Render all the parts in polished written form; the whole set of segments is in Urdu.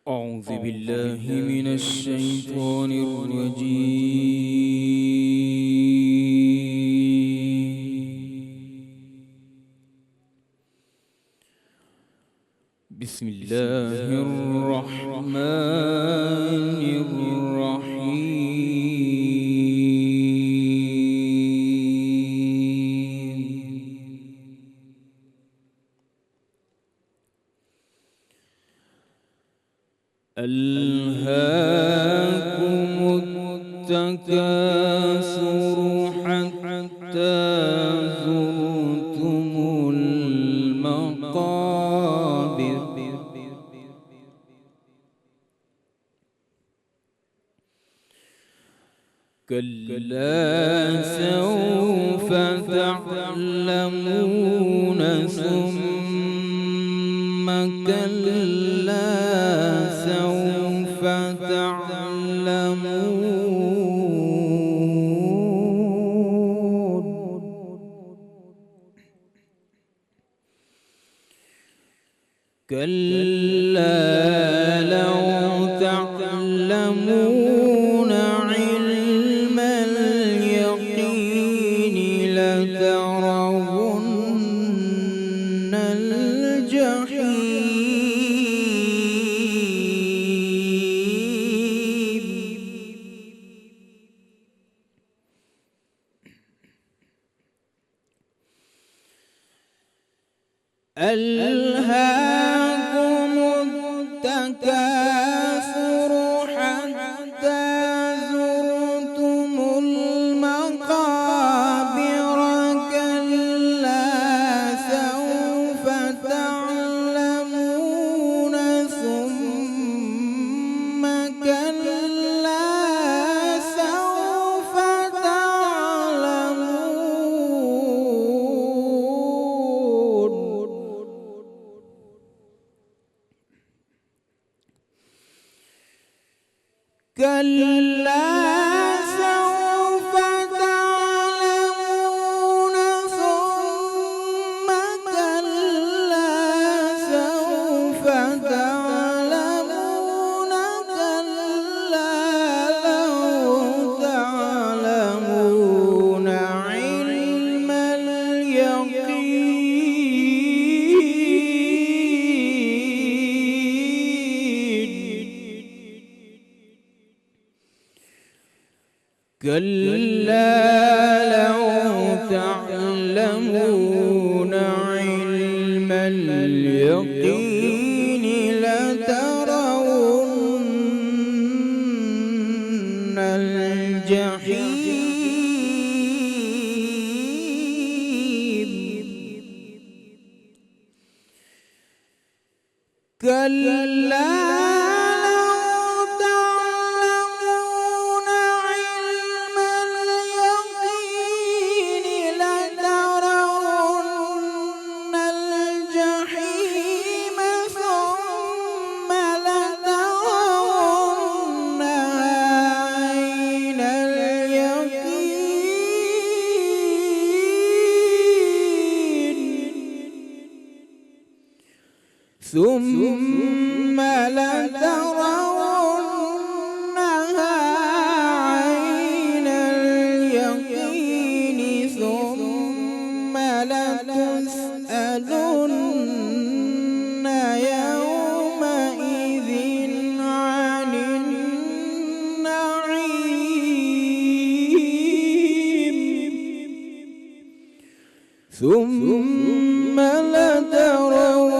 أعوذ بالله من الشيطان الرجيم. بسم الله الرحمن الرحيم. ألهاكم التكاثر حتى زرتم المقابر كلا سوف تعلمون ثم كلا سوف تعلمون كلا لو تعلمون علم اليقين لترون الجحيم ألهاكم التكاثر حتى زرتم المقابر كلا سوف تعلمون ثم كلا سوف تعلمون كلا سوف تعلمون ثم كلا سوف تعلمون كلا لو تعلمون علم اليقين كلا لو تعلمون علم اليقين لترون الجحيم كلا ثم لترونها عين اليقين ثم لتسألن يومئذ عن النعيم ثم لترونها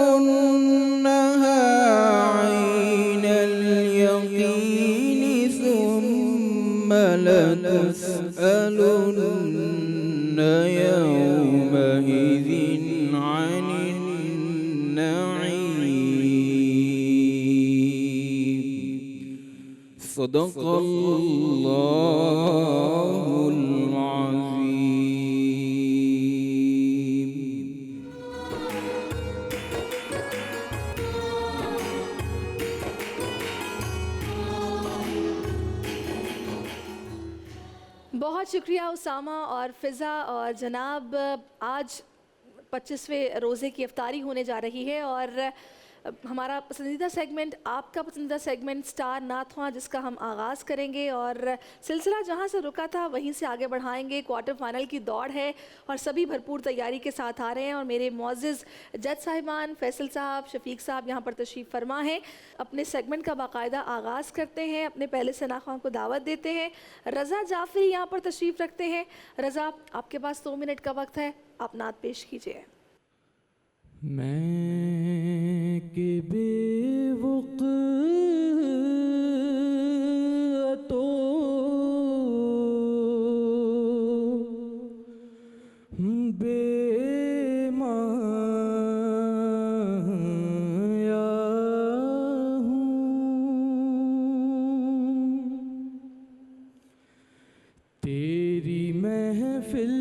عين اليقين ثم لتسألن يومئذ عن النعيم. صدق الله العظيم. بہت شکریہ اسامہ اور فضا اور جناب. آج 25ویں روزے کی افطاری ہونے جا رہی ہے اور ہمارا پسندیدہ سیگمنٹ، آپ کا پسندیدہ سیگمنٹ اسٹار ناتواں، جس کا ہم آغاز کریں گے اور سلسلہ جہاں سے رکا تھا وہیں سے آگے بڑھائیں گے۔ کوارٹر فائنل کی دوڑ ہے اور سبھی بھرپور تیاری کے ساتھ آ رہے ہیں، اور میرے معزز جج صاحبان فیصل صاحب، شفیق صاحب یہاں پر تشریف فرما ہیں۔ اپنے سیگمنٹ کا باقاعدہ آغاز کرتے ہیں، اپنے پہلے ثنا خواہاں کو دعوت دیتے ہیں۔ رضا جعفری یہاں پر تشریف رکھتے ہیں۔ رضا، آپ کے پاس 2 منٹ کا وقت ہے، آپ نعت پیش کیجیے۔ میں کہ بے وقعتوں بے مایا ہوں، تیری محفل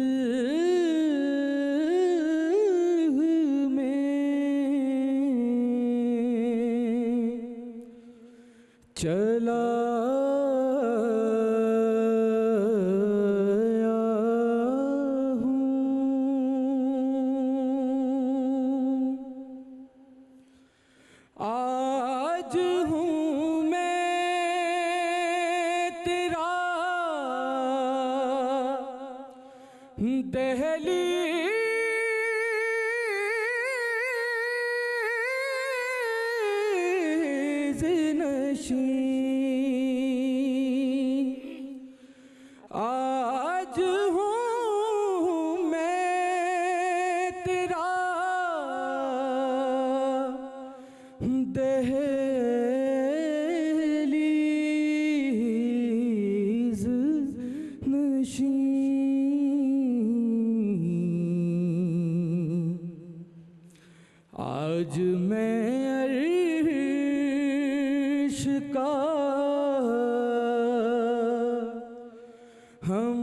چلا ہوں، آج ہوں میں تیرا دہلیز نشین، آج ہوں میں تیرا دہلیز نشین، آج میں عرش کا ہم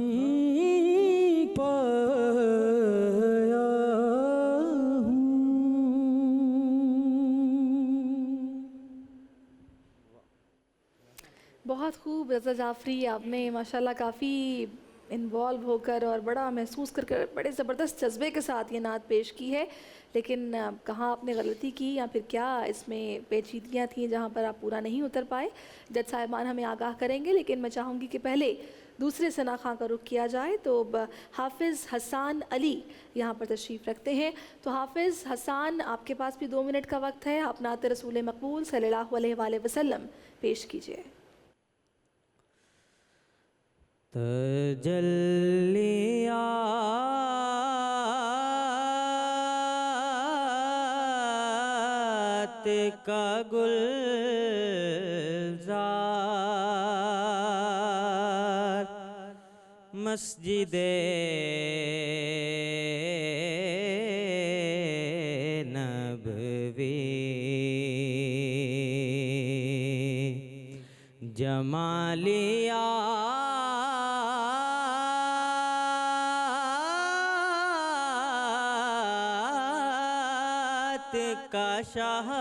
پایا ہوں۔ بہت خوب رضا جعفری، آپ نے ماشاءاللہ کافی انوالو ہو کر اور بڑا محسوس کر بڑے زبردست جذبے کے ساتھ یہ نعت پیش کی ہے، لیکن کہاں آپ نے غلطی کی یا پھر کیا اس میں پیچیدگیاں تھیں جہاں پر آپ پورا نہیں اتر پائے؟ جج صاحبان ہمیں آگاہ کریں گے، لیکن میں چاہوں گی کہ پہلے دوسرے ثنا خواں کا رخ کیا جائے۔ تو حافظ حسان علی یہاں پر تشریف رکھتے ہیں۔ تو حافظ حسان، آپ کے پاس بھی 2 منٹ کا وقت ہے، آپ نعت رسول مقبول صلی اللہ علیہ وآلہ وسلم پیش کیجیے۔ تجلیات کا گلزار، مسجد نبوی، جمالیات کا شاہکار،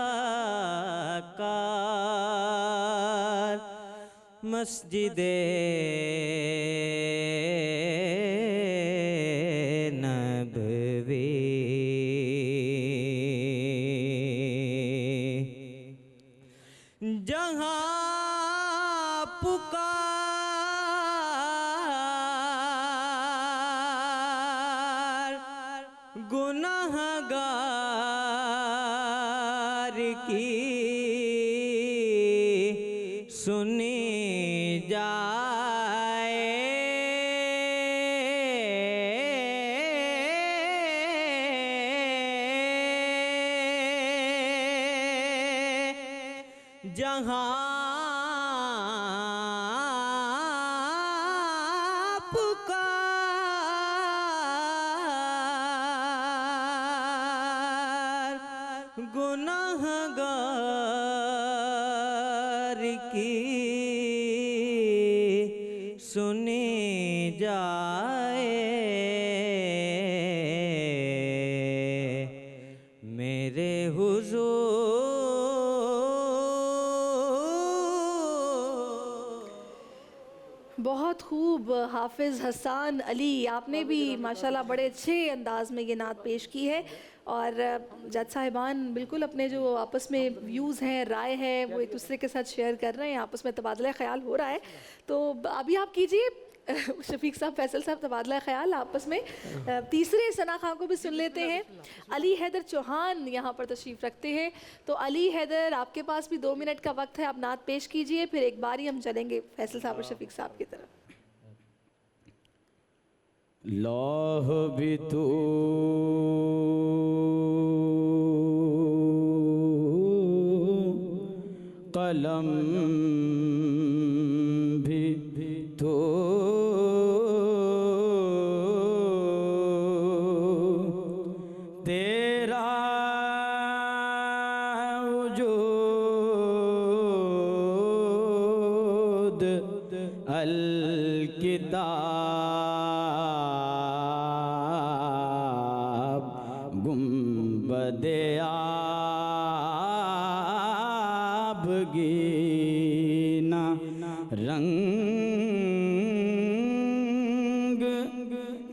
مسجد نبوی، جہاں پکار گنہگار کی سنی جائے، جہاں پکار گنہگار کی سنی جائے، میرے حضور بہت خوب حافظ حسان علی، آپ نے بھی ماشاءاللہ بڑے اچھے انداز میں یہ نعت پیش کی ہے، اور جج صاحبان بالکل اپنے جو آپس میں ویوز ہیں، رائے ہے، وہ ایک دوسرے کے ساتھ شیئر کر رہے ہیں، آپس میں تبادلہ خیال ہو رہا ہے. تو ابھی آپ کیجئے شفیق صاحب، فیصل صاحب، تبادلہ خیال آپس میں. تیسرے ثنا خان کو بھی سن لیتے ہیں. علی حیدر چوہان یہاں پر تشریف رکھتے ہیں. تو علی حیدر، آپ کے پاس بھی 2 منٹ کا وقت ہے، آپ نعت پیش کیجئے، پھر ایک باری ہم چلیں گے فیصل صاحب اور شفیق صاحب کی طرف. لوح بھی تو قلم بھی تو تیرا وجود الکتاب گنبد آبگینہ رنگ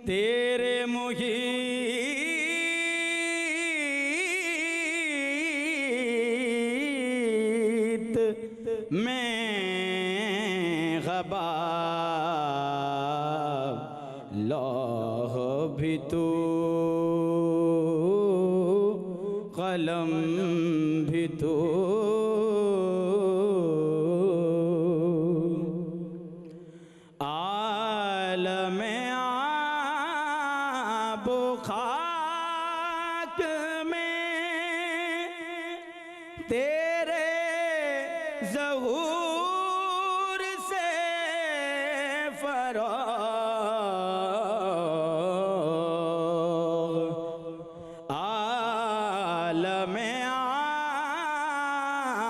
تیرے محیط میں غبار لوح بھی تو قلم بھی تو عالم آب و خاک میں تیرے ظہور سے فراغ عالم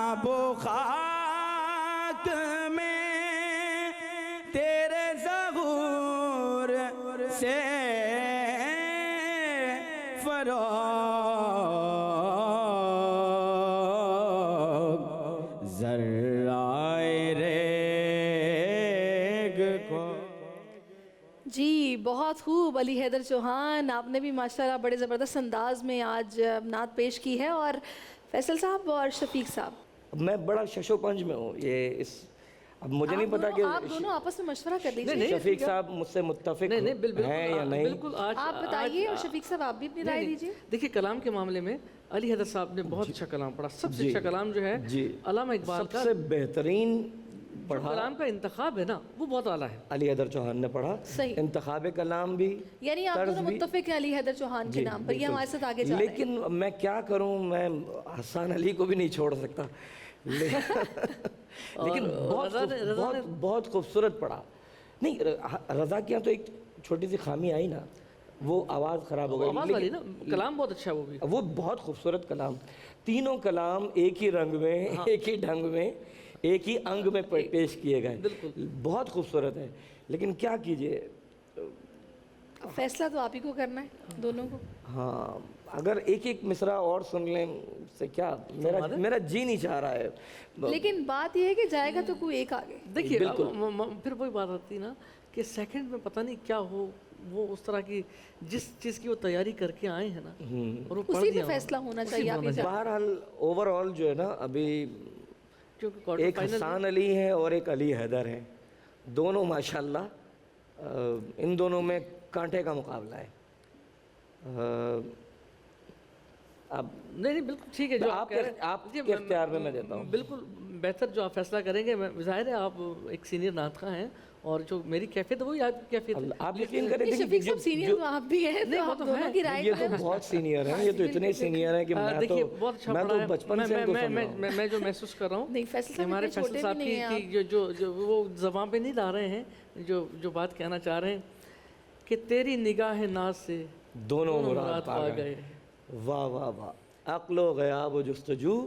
آب و خاک میں تیرے ظہور سے فراغ ذرائے ریگ کو. جی بہت خوب علی حیدر چوہان، آپ نے بھی ماشاءاللہ بڑے زبردست انداز میں آج نعت پیش کی ہے. اور فیصل صاحب اور شفیق صاحب، میں بڑا ششو پنج میں ہوں. یہ اس اب مجھے نہیں پتا کہ آپ دونوں آپس میں مشورہ کر لیجیے. شفیق صاحب مجھ سے متفق ہیں یا نہیں. بالکل. آپ بتائیے، اور شفیق صاحب آپ بھی اپنی رائے دیجیے. دیکھیے کلام کے معاملے میں علی حیدر صاحب نے بہت اچھا کلام پڑھا. سب سے اچھا کلام جو ہے علامہ اقبال سب کا سے بہترین پڑھا کلام کا انتخاب ہے نا، وہ بہت اعلیٰ ہے. علی حیدر چوہان نے پڑھا. صحیح. انتخاب کلام بھی، یعنی آپ دونوں متفق ہیں علی حیدر چوہان کے نام پر، یہ ہمارے ساتھ آگے جا رہے ہیں. لیکن میں کیا کروں، میں حسان علی کو بھی نہیں چھوڑ سکتا. لیکن بہت خوبصورت پڑھا. نہیں، رضا کے یہاں تو ایک چھوٹی سی خامی آئی نا، وہ آواز خراب ہو گئی. آواز والی نا، کلام بہت اچھا ہے وہ بھی. وہ بہت خوبصورت کلام، تینوں کلام ایک ہی رنگ میں، ایک ہی ڈھنگ میں، ایک ہی انگ میں پیش کیے گئے. بہت خوبصورت ہے. لیکن کیا کیجئے، فیصلہ تو آپ ہی کو کرنا ہے دونوں کو. ہاں اگر ایک ایک مصرع اور سن لیں سے کیا، میرا جی نہیں چاہ رہا ہے. لیکن بات یہ ہے کہ جائے گا تو کوئی ایک آگے. دیکھیے پھر وہی بات آتی نا کہ سیکنڈ میں پتہ نہیں کیا ہو، وہ اس طرح کی جس چیز کی وہ تیاری کر کے آئے ہیں نا، اور وہ پڑھ اسی دیا پہ فیصلہ ہونا چاہیے. آپ بہرحال اوور آل جو ہے نا، ابھی ایک حسان علی ہے اور ایک علی حیدر ہے. دونوں ماشاءاللہ، ان دونوں میں کانٹے کا مقابلہ ہے. اب نہیں بالکل ٹھیک ہے جو آپ کے اختیار میں دیتا ہوں. بالکل بہتر جو آپ فیصلہ کریں گے. ظاہر ہے آپ ایک سینئر نعت خواں ہیں، اور جو میری کیفیت ہے وہی آپ کی کیفیت ہے. آپ یقین کریں کہ شفیق صاحب سینئر تو آپ بھی ہیں، تو آپ دونوں کی رائے یہ تو بہت سینئر ہیں، یہ تو اتنے سینئر ہیں کہ میں تو بچپن سے ان کو سن رہا ہوں. میں جو محسوس کر رہا ہوں نہیں، فیصل صاحب ہمارے فیصل صاحب کی جو وہ زبان پہ نہیں لا رہے ہیں، جو بات کہنا چاہ رہے ہیں کہ تیری نگاہ ناز سے دونوں مراد پا گئے. واہ واہ واہ. عقل و غیاب و جستجو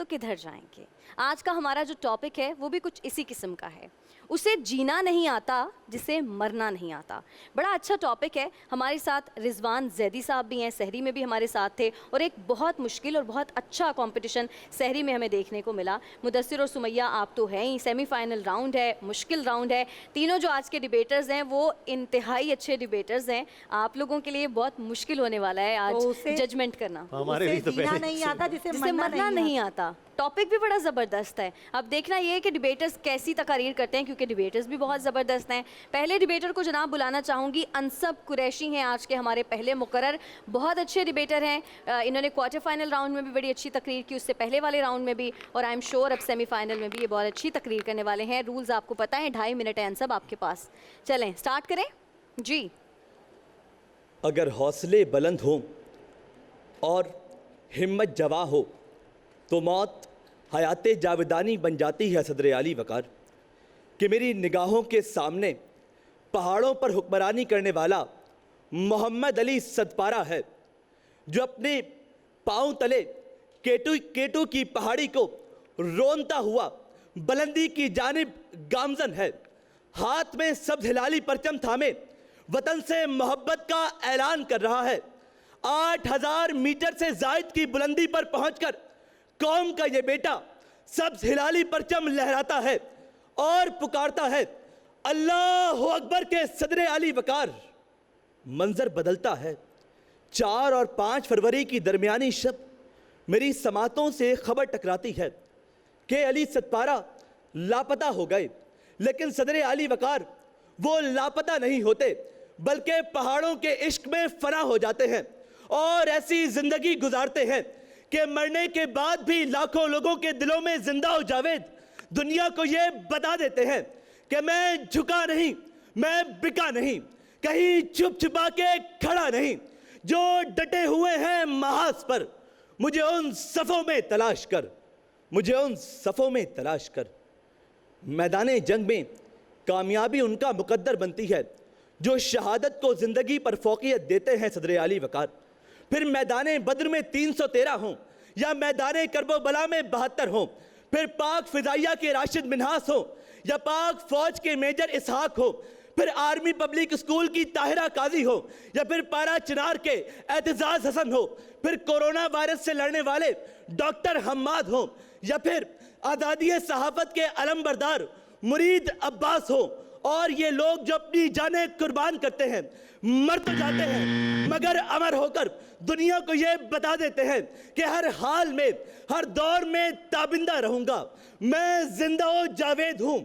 تو کدھر جائیں گے؟ آج کا ہمارا جو ٹاپک ہے وہ بھی کچھ اسی قسم کا ہے، اسے جینا نہیں آتا جسے مرنا نہیں آتا۔ بڑا اچھا ٹاپک ہے۔ ہمارے ساتھ رضوان زیدی صاحب بھی ہیں، سحری میں بھی ہمارے ساتھ تھے، اور ایک بہت مشکل اور بہت اچھا کمپٹیشن سحری میں ہمیں دیکھنے کو ملا۔ مدثر اور سمیہ آپ تو ہیں ہی، سیمی فائنل راؤنڈ ہے، مشکل راؤنڈ ہے، تینوں جو آج کے ڈیبیٹرز ہیں وہ انتہائی اچھے ڈیبیٹرز ہیں۔ آپ لوگوں کے لیے بہت مشکل ہونے والا ہے آج ججمنٹ کرنا۔ اسے جینا نہیں آتا جسے مرنا نہیں آتا۔ ٹاپک بھی بڑا زبردست ہے۔ اب دیکھنا یہ ہے کہ ڈیبیٹرز کیسی تقاریر کرتے ہیں، کیونکہ ڈیبیٹرز بھی بہت زبردست ہیں۔ پہلے ڈیبیٹر کو جناب بلانا چاہوں گی، انصب قریشی ہیں آج کے ہمارے پہلے مقرر، بہت اچھے ڈیبیٹر ہیں۔ انہوں نے کوارٹر فائنل راؤنڈ میں بھی بڑی اچھی تقریر کی، اس سے پہلے والے راؤنڈ میں بھی، اور آئی ایم شیور اب سیمی فائنل میں بھی یہ بہت اچھی تقریر کرنے والے ہیں۔ رولز آپ کو پتہ ہیں، 2.5 منٹ ہے انصب آپ کے پاس، چلیں سٹارٹ کریں جی۔ اگر حوصلے بلند ہوں اور ہمت جواں ہو تو موت حیات جاودانی بن جاتی ہے صدر علی وقار، کہ میری نگاہوں کے سامنے پہاڑوں پر حکمرانی کرنے والا محمد علی صدپارہ ہے، جو اپنے پاؤں تلے کیٹو کی پہاڑی کو رونتا ہوا بلندی کی جانب گامزن ہے، ہاتھ میں سبز ہلالی پرچم تھامے وطن سے محبت کا اعلان کر رہا ہے۔ 8000 میٹر سے زائد کی بلندی پر پہنچ کر قوم کا یہ بیٹا سبز ہلالی پرچم لہراتا ہے اور پکارتا ہے اللہ اکبر کے صدر علی وقار۔ منظر بدلتا ہے۔ 4 اور 5 فروری کی درمیانی شب میری سماعتوں سے خبر ٹکراتی ہے کہ علی صدپارہ لاپتہ ہو گئے، لیکن صدر علی وقار وہ لاپتہ نہیں ہوتے، بلکہ پہاڑوں کے عشق میں فنا ہو جاتے ہیں اور ایسی زندگی گزارتے ہیں کہ مرنے کے بعد بھی لاکھوں لوگوں کے دلوں میں زندہ و جاوید دنیا کو یہ بتا دیتے ہیں کہ میں جھکا نہیں، میں بکا نہیں، کہیں چھپ چھپا کے کھڑا نہیں، جو ڈٹے ہوئے ہیں محاذ پر مجھے ان صفوں میں تلاش کر، مجھے ان صفوں میں تلاش کر۔ میدان جنگ میں کامیابی ان کا مقدر بنتی ہے جو شہادت کو زندگی پر فوقیت دیتے ہیں صدر علی وقار۔ پھر میدان بدر میں 313 ہوں یا میدان کرب و بلا میں 72 ہوں، پھر پاک فضائیہ کے راشد منہاس ہوں یا پاک فوج کے میجر اسحاق ہو، پھر آرمی پبلک اسکول کی طاہرہ قاضی ہو یا پھر پارا چنار کے اعتزاز حسن ہو، پھر کورونا وائرس سے لڑنے والے ڈاکٹر حماد ہوں یا پھر آزادی صحافت کے علم بردار مرید عباس ہو، اور یہ لوگ جو اپنی جانیں قربان کرتے ہیں، مر تو جاتے ہیں مگر امر ہو کر دنیا کو یہ بتا دیتے ہیں کہ ہر حال میں، ہر دور میں تابندہ رہوں گا، میں زندہ و جاوید ہوں،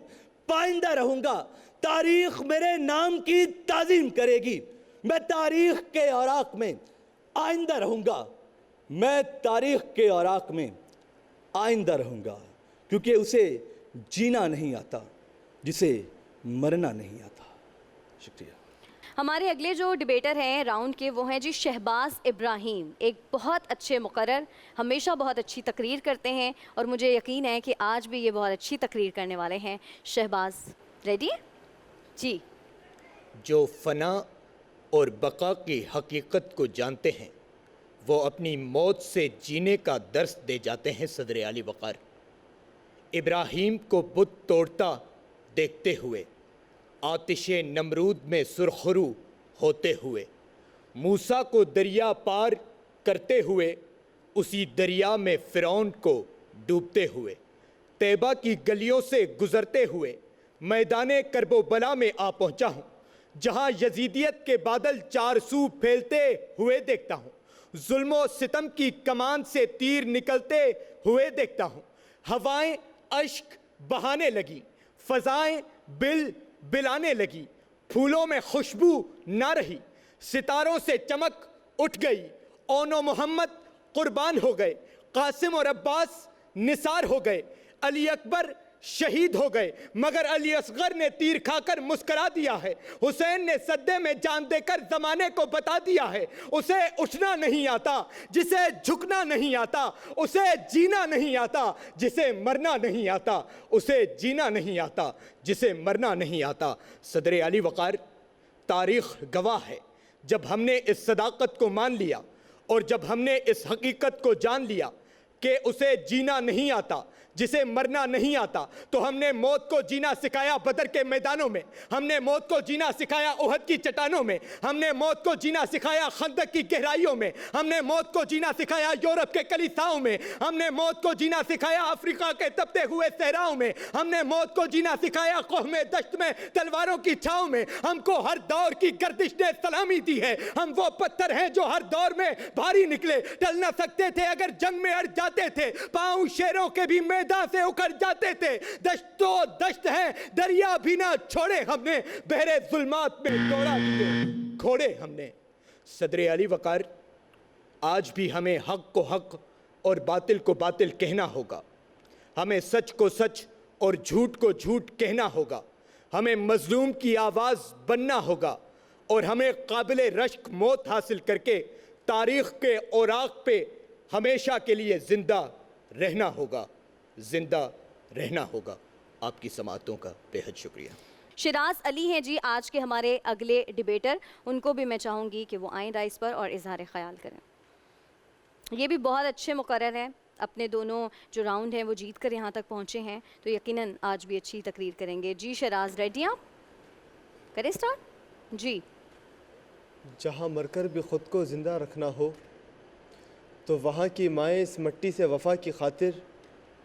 پائندہ رہوں گا، تاریخ میرے نام کی تعظیم کرے گی، میں تاریخ کے اوراق میں آئندہ رہوں گا، میں تاریخ کے اوراق میں آئندہ رہوں گا، کیونکہ اسے جینا نہیں آتا جسے مرنا نہیں آتا۔ شکریہ۔ ہمارے اگلے جو ڈیبیٹر ہیں راؤنڈ کے وہ ہیں جی شہباز ابراہیم، ایک بہت اچھے مقرر، ہمیشہ بہت اچھی تقریر کرتے ہیں اور مجھے یقین ہے کہ آج بھی یہ بہت اچھی تقریر کرنے والے ہیں۔ شہباز ریڈی؟ جی۔ جو فنا اور بقا کی حقیقت کو جانتے ہیں وہ اپنی موت سے جینے کا درس دے جاتے ہیں صدر علی وقار۔ ابراہیم کو بت توڑتا دیکھتے ہوئے، آتش نمرود میں سرخرو ہوتے ہوئے، موسیٰ کو دریا پار کرتے ہوئے، اسی دریا میں فرعون کو ڈوبتے ہوئے، طیبہ کی گلیوں سے گزرتے ہوئے میدان کرب و بلا میں آ پہنچا ہوں، جہاں یزیدیت کے بادل 4 سو پھیلتے ہوئے دیکھتا ہوں، ظلم و ستم کی کمان سے تیر نکلتے ہوئے دیکھتا ہوں، ہوائیں اشک بہانے لگی، فضائیں بل بلانے لگی، پھولوں میں خوشبو نہ رہی، ستاروں سے چمک اٹھ گئی، اون و محمد قربان ہو گئے، قاسم اور عباس نثار ہو گئے، علی اکبر شہید ہو گئے، مگر علی اصغر نے تیر کھا کر مسکرا دیا ہے، حسین نے صدے میں جان دے کر زمانے کو بتا دیا ہے، اسے اٹھنا نہیں آتا جسے جھکنا نہیں آتا، اسے جینا نہیں آتا جسے مرنا نہیں آتا، اسے جینا نہیں آتا جسے مرنا نہیں آتا۔ صدر علی وقار، تاریخ گواہ ہے، جب ہم نے اس صداقت کو مان لیا اور جب ہم نے اس حقیقت کو جان لیا کہ اسے جینا نہیں آتا، جسے مرنا نہیں آتا، تو ہم نے موت کو جینا سکھایا بدر کے میدانوں میں، ہم نے موت کو جینا سکھایا احد کی چٹانوں میں، ہم نے موت کو جینا سکھایا خندق کی گہرائیوں میں، ہم نے موت کو جینا سکھایا یورپ کے کلیساؤں میں، ہم نے موت کو جینا سکھایا افریقہ کے تپتے ہوئے صحراؤں میں، ہم نے موت کو جینا سکھایا قوم دشت میں تلواروں کی چھاؤں میں۔ ہم کو ہر دور کی گردش نے سلامی دی ہے، ہم وہ پتھر ہیں جو ہر دور میں بھاری نکلے، ٹل نہ سکتے تھے اگر جنگ میں اڑ جاتے تھے، پاؤں شیروں کے بھی میدان سے اکھڑ جاتے تھے، دشت و دشت ہیں دریا بھی نہ چھوڑے ہم نے، بحر ظلمات میں دوڑا دیے گھوڑے ہم نے۔ صدر علی وقار، آج بھی ہمیں حق کو حق اور باطل کو باطل کہنا ہوگا، ہمیں سچ کو سچ اور جھوٹ کو جھوٹ کہنا ہوگا، ہمیں مظلوم کی آواز بننا ہوگا، اور ہمیں قابل رشک موت حاصل کر کے تاریخ کے اوراق پہ ہمیشہ کے لیے زندہ رہنا ہوگا، زندہ رہنا ہوگا۔ آپ کی سماعتوں کا بے حد شکریہ۔ شراز علی ہیں جی آج کے ہمارے اگلے ڈیبیٹر، ان کو بھی میں چاہوں گی کہ وہ آئیں رائس پر اور اظہار خیال کریں۔ یہ بھی بہت اچھے مقرر ہیں، اپنے دونوں جو راؤنڈ ہیں وہ جیت کر یہاں تک پہنچے ہیں، تو یقیناً آج بھی اچھی تقریر کریں گے۔ جی شراز، ریڈی آپ؟ کریں سٹارٹ؟ جی۔ جہاں مر کر بھی خود کو زندہ رکھنا ہو تو وہاں کی مائیں اس مٹی سے وفا کی خاطر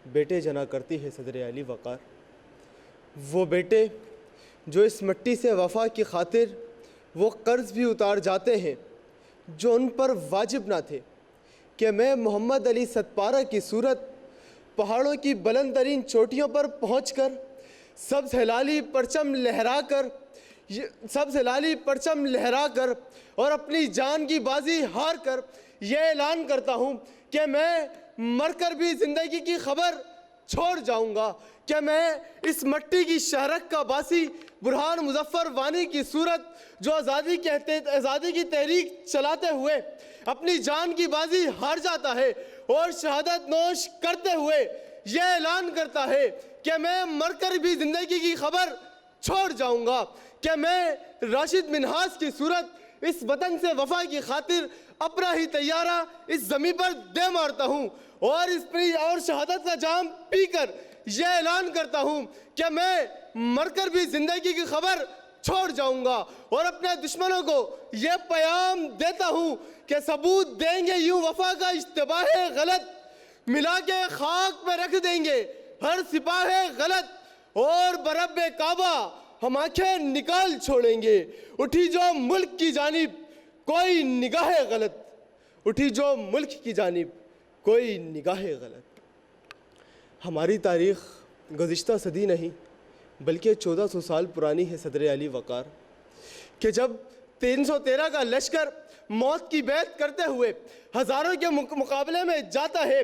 بیٹے جنا کرتی ہے صدر علی وقار۔ وہ بیٹے جو اس مٹی سے وفا کی خاطر وہ قرض بھی اتار جاتے ہیں جو ان پر واجب نہ تھے، کہ میں محمد علی ستپارہ کی صورت پہاڑوں کی بلند ترین چوٹیوں پر پہنچ کر سبز ہلالی پرچم لہرا کر اور اپنی جان کی بازی ہار کر یہ اعلان کرتا ہوں کہ میں مر کر بھی زندگی کی خبر چھوڑ جاؤں گا، کہ میں اس مٹی کی شہرک کا باسی برہان مظفر وانی کی صورت جو آزادی کی تحریک چلاتے ہوئے اپنی جان کی بازی ہار جاتا ہے اور شہادت نوش کرتے ہوئے یہ اعلان کرتا ہے کہ میں مر کر بھی زندگی کی خبر چھوڑ جاؤں گا، کہ میں راشد منہاس کی صورت اس وطن سے وفا کی خاطر اپنا ہی طیارہ اس زمین پر دے مارتا ہوں اور شہادت کا جام پی کر یہ اعلان کرتا ہوں کہ میں مر کر بھی زندگی کی خبر چھوڑ جاؤں گا، اور اپنے دشمنوں کو یہ پیام دیتا ہوں کہ ثبوت دیں گے یوں وفا کا اشتباہ غلط، ملا کے خاک پہ رکھ دیں گے ہر سپاہ غلط، اور برب کعبہ ہم آنکھیں نکال چھوڑیں گے، اٹھی جو ملک کی جانب کوئی نگاہ غلط، اٹھی جو ملک کی جانب کوئی نگاہ غلط۔ ہماری تاریخ گزشتہ صدی نہیں بلکہ 1400 سال پرانی ہے صدر علی وقار، کہ جب 313 کا لشکر موت کی بیعت کرتے ہوئے ہزاروں کے مقابلے میں جاتا ہے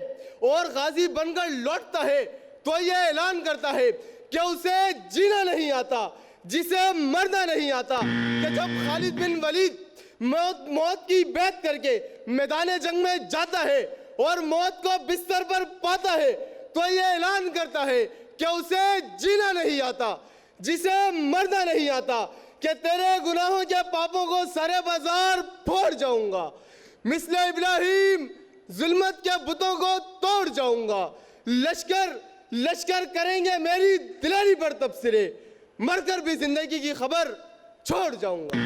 اور غازی بن کر لوٹتا ہے تو یہ اعلان کرتا ہے کہ اسے جینا نہیں آتا، جسے مرنا نہیں آتا، کہ جب خالد بن ولید موت کی بیعت کر کے میدان جنگ میں جاتا ہے اور موت کو بستر پر پاتا ہے تو یہ اعلان کرتا ہے کہ اسے جینا نہیں آتا، جسے مرنا نہیں آتا، کہ تیرے گناہوں کے پاپوں کو سرے بازار پھوڑ جاؤں گا، مثل ابراہیم ظلمت کے بتوں کو توڑ جاؤں گا، لشکر کریں گے میری دلاری پر تبصرے، مر کر بھی زندگی کی خبر چھوڑ جاؤں گا۔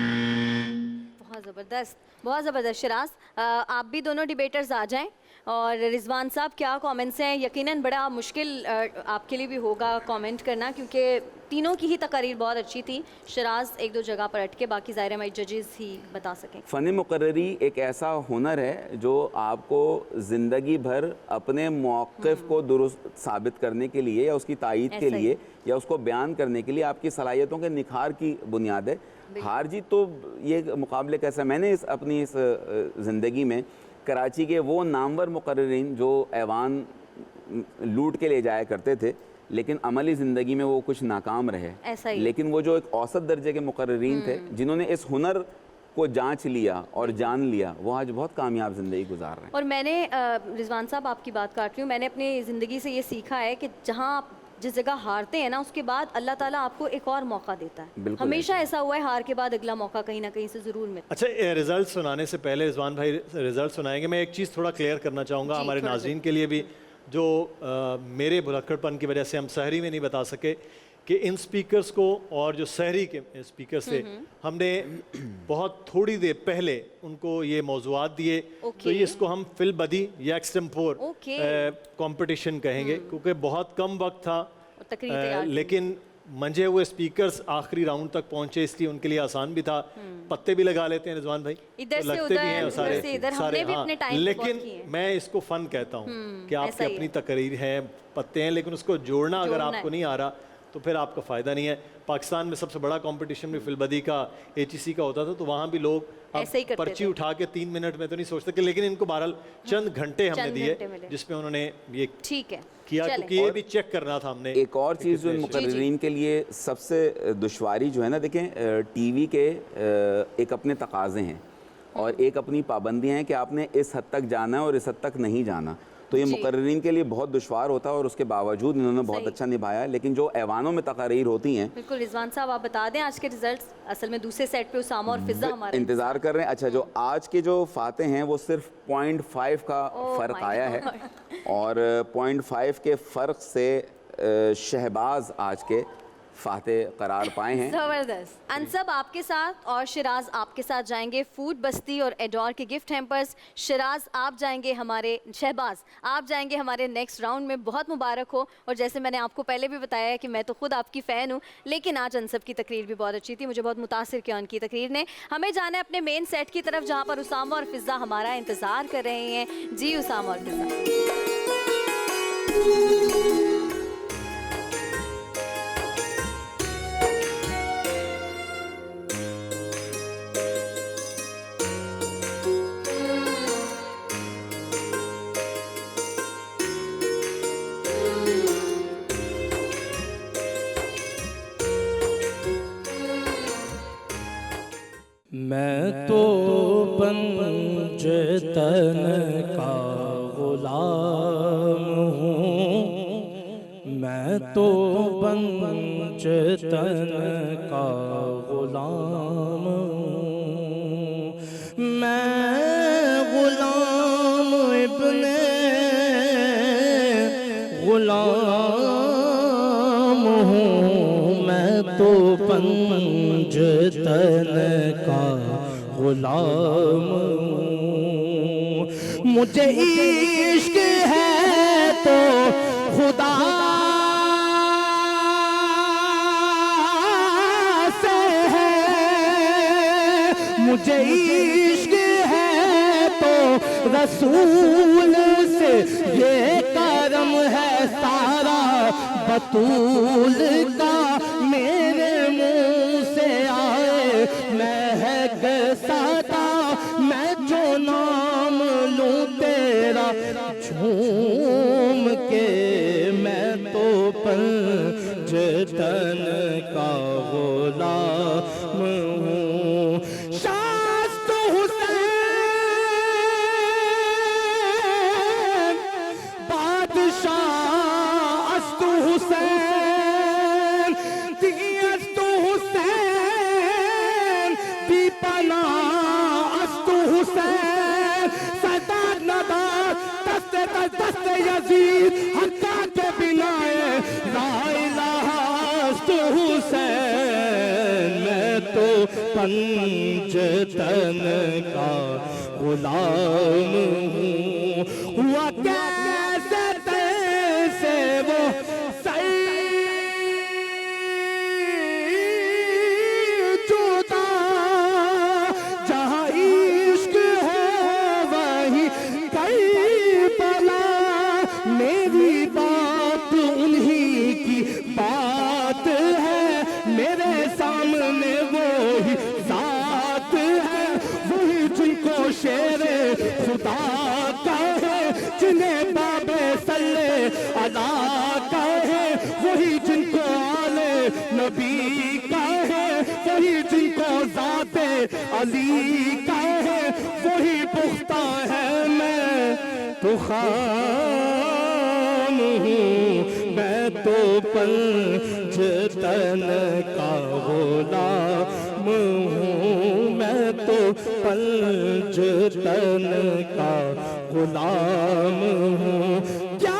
بہت زبردست شراز، آپ بھی دونوں ڈیبیٹرز آ جائیں، اور رضوان صاحب کیا کومنٹس ہیں؟ یقیناً بڑا مشکل آپ کے لیے بھی ہوگا کومنٹ کرنا، کیونکہ تینوں کی ہی تقاریر بہت اچھی تھی، شراز ایک دو جگہ پر اٹکے، باقی ظاہر ہمارے ججز ہی بتا سکیں۔ فن مقرری ایک ایسا ہنر ہے جو آپ کو زندگی بھر اپنے موقف کو درست ثابت کرنے کے لیے یا اس کی تائید کے لیے یا اس کو بیان کرنے کے لیے آپ کی صلاحیتوں کے نکھار کی بنیاد ہے۔ ہار جیت تو یہ مقابلے کیسا، میں نے اپنی اس زندگی میں کراچی کے وہ نامور مقررین جو ایوان لوٹ کے لے جایا کرتے تھے لیکن عملی زندگی میں وہ کچھ ناکام رہے، لیکن وہ جو ایک اوسط درجے کے مقررین تھے جنہوں نے اس ہنر کو جانچ لیا اور جان لیا، وہ آج بہت کامیاب زندگی گزار رہے ہیں۔ اور میں نے رضوان صاحب آپ کی بات کاٹ رہی ہوں، میں نے اپنی زندگی سے یہ سیکھا ہے کہ جہاں آپ جس جگہ ہارتے ہیں نا اس کے بعد اللہ تعالیٰ آپ کو ایک اور موقع دیتا ہے، ہمیشہ ایسا ہوا ہے، ہار کے بعد اگلا موقع کہیں نہ کہیں سے ضرور ملتا ہے۔ اچھا، رزلٹ سنانے سے پہلے رضوان بھائی رزلٹ سنائیں گے، میں ایک چیز تھوڑا کلیئر کرنا چاہوں گا ہمارے ناظرین کے لیے بھی جو میرے بھلکڑپن کی وجہ سے ہم سحری میں نہیں بتا سکے کہ ان سپیکرز کو اور جو سحری کے سپیکرز تھے ہم نے بہت تھوڑی دیر پہلے ان کو یہ موضوعات دیے. تو یہ اس کو ہم فل بدی یا ایکسٹمپور کمپٹیشن کہیں گے کیونکہ بہت کم وقت تھا, لیکن منجے ہوئے سپیکرز آخری راؤنڈ تک پہنچے, اس لیے ان کے لیے آسان بھی تھا. پتے بھی لگا لیتے ہیں رضوان بھائی, لگتے بھی ہیں سارے ہاں, لیکن میں اس کو فن کہتا ہوں کہ آپ کی اپنی تقریر ہے, پتے ہیں, لیکن اس کو جوڑنا اگر آپ کو نہیں آ رہا تو پھر آپ کا فائدہ نہیں ہے. پاکستان میں سب سے بڑا کمپٹیشن بھی فل بدی کا HEC کا ہوتا تھا, تو وہاں بھی لوگ پرچی اٹھا کے 3 منٹ میں تو نہیں سوچ سکتے, لیکن ان کو بہرحال چند گھنٹے ہم نے دیے جس میں انہوں نے یہ کیا, کیونکہ یہ بھی چیک کرنا تھا ہم نے. ایک اور چیز جو مقررین کے لیے سب سے دشواری جو ہے نا, دیکھیں ٹی وی کے ایک اپنے تقاضے ہیں اور ایک اپنی پابندیاں ہیں کہ آپ نے اس حد تک جانا ہے اور اس حد تک نہیں جانا, تو یہ مقررین کے لیے بہت دشوار ہوتا ہے اور اس کے باوجود انہوں نے بہت اچھا نبھایا. لیکن جو ایوانوں میں تقاریر ہوتی ہیں, بالکل رضوان صاحب آپ بتا دیں آج کے ریزلٹس. اصل میں دوسرے سیٹ پہ اسامہ اور فضا ہمارے انتظار کر رہے ہیں. اچھا, جو آج کے جو فاتح ہیں وہ صرف 0.5 کا فرق آیا ہے, اور 0.5 کے فرق سے شہباز آج کے فاتح قرار پائے ہیں. زبردست. انصب آپ کے ساتھ اور شراز آپ کے ساتھ جائیں گے فوڈ بستی اور ایڈور کے گفٹ ہیمپرز. شراز آپ جائیں گے ہمارے, شہباز آپ جائیں گے ہمارے نیکسٹ راؤنڈ میں. بہت مبارک ہو. اور جیسے میں نے آپ کو پہلے بھی بتایا ہے کہ میں تو خود آپ کی فین ہوں, لیکن آج انصب کی تقریر بھی بہت اچھی تھی, مجھے بہت متاثر کیا ان کی تقریر نے. ہمیں جانا ہے اپنے مین سیٹ کی طرف جہاں پر اسامہ اور فضا ہمارا انتظار کر رہے ہیں. جی اسامہ اور فضا. میں تو پنج تن کا غلام ہوں, میں تو پنج تن کا غلام ہوں, میں غلام ابن غلام ہوں, میں تو پنج تن کا غلام ہوں. مجھے عشق ہے تو خدا سے ہے, مجھے عشق ہے تو رسول سے, یہ کرم ہے سارا بطول کا, میرے منہ سے آئے مہک ساتا, میں جو نام لوں تیرا جھوم کے, میں تو پنج تن کا غلام ہوں. شاست حسین بادشاہ است حسین, دیست حسین بی پناہ است حسین, سردار ندار دست دست یزید حقا کے بنا لا الہ است حسین. میں تو پنج تن کا غلام ہوں. ہوا کیسے تیسے وہ جدا, جہاں عشق ہے وہی کئی بلا, میری بات انہی کی بات ہے, میرے سامنے وہی ذات ہے, وہی جن کو شیر خدا کہے, جنہیں باب صلی علیہ کہے, وہی جن کو آل نبی کہے, وہی جن کو ذات علی کہے, وہی پختہ ہے. میں تو خام ہوں, میں تو پنج تن کا غلام ہوں, میں تو پنج تن کا غلام ہوں. کیا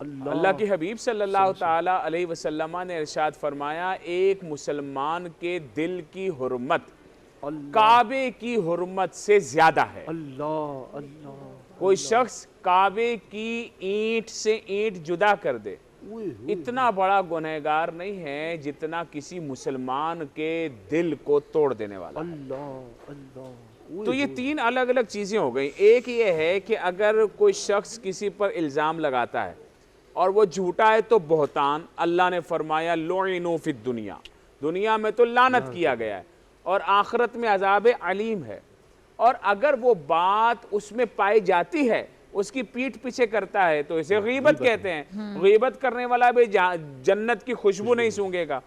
اللہ کے حبیب صلی اللہ تعالی علیہ وسلم نے ارشاد فرمایا ایک مسلمان کے دل کی حرمت کعبے کی حرمت سے زیادہ ہے. کوئی شخص کعبے کی اینٹ سے اینٹ جدا کر دے اتنا بڑا گنہگار نہیں ہے جتنا کسی مسلمان کے دل کو توڑ دینے والا. تو یہ تین الگ الگ چیزیں ہو گئیں. ایک یہ ہے کہ اگر کوئی شخص کسی پر الزام لگاتا ہے اور وہ جھوٹا ہے تو بہتان. اللہ نے فرمایا لعنوا فی الدنیا, دنیا میں تو لعنت کیا گیا ہے اور آخرت میں عذاب علیم ہے. اور اگر وہ بات اس میں پائی جاتی ہے اس کی پیٹھ پیچھے کرتا ہے تو اسے غیبت کہتے ہیں. غیبت کرنے والا بھی جنت کی خوشبو نہیں سونگے گا,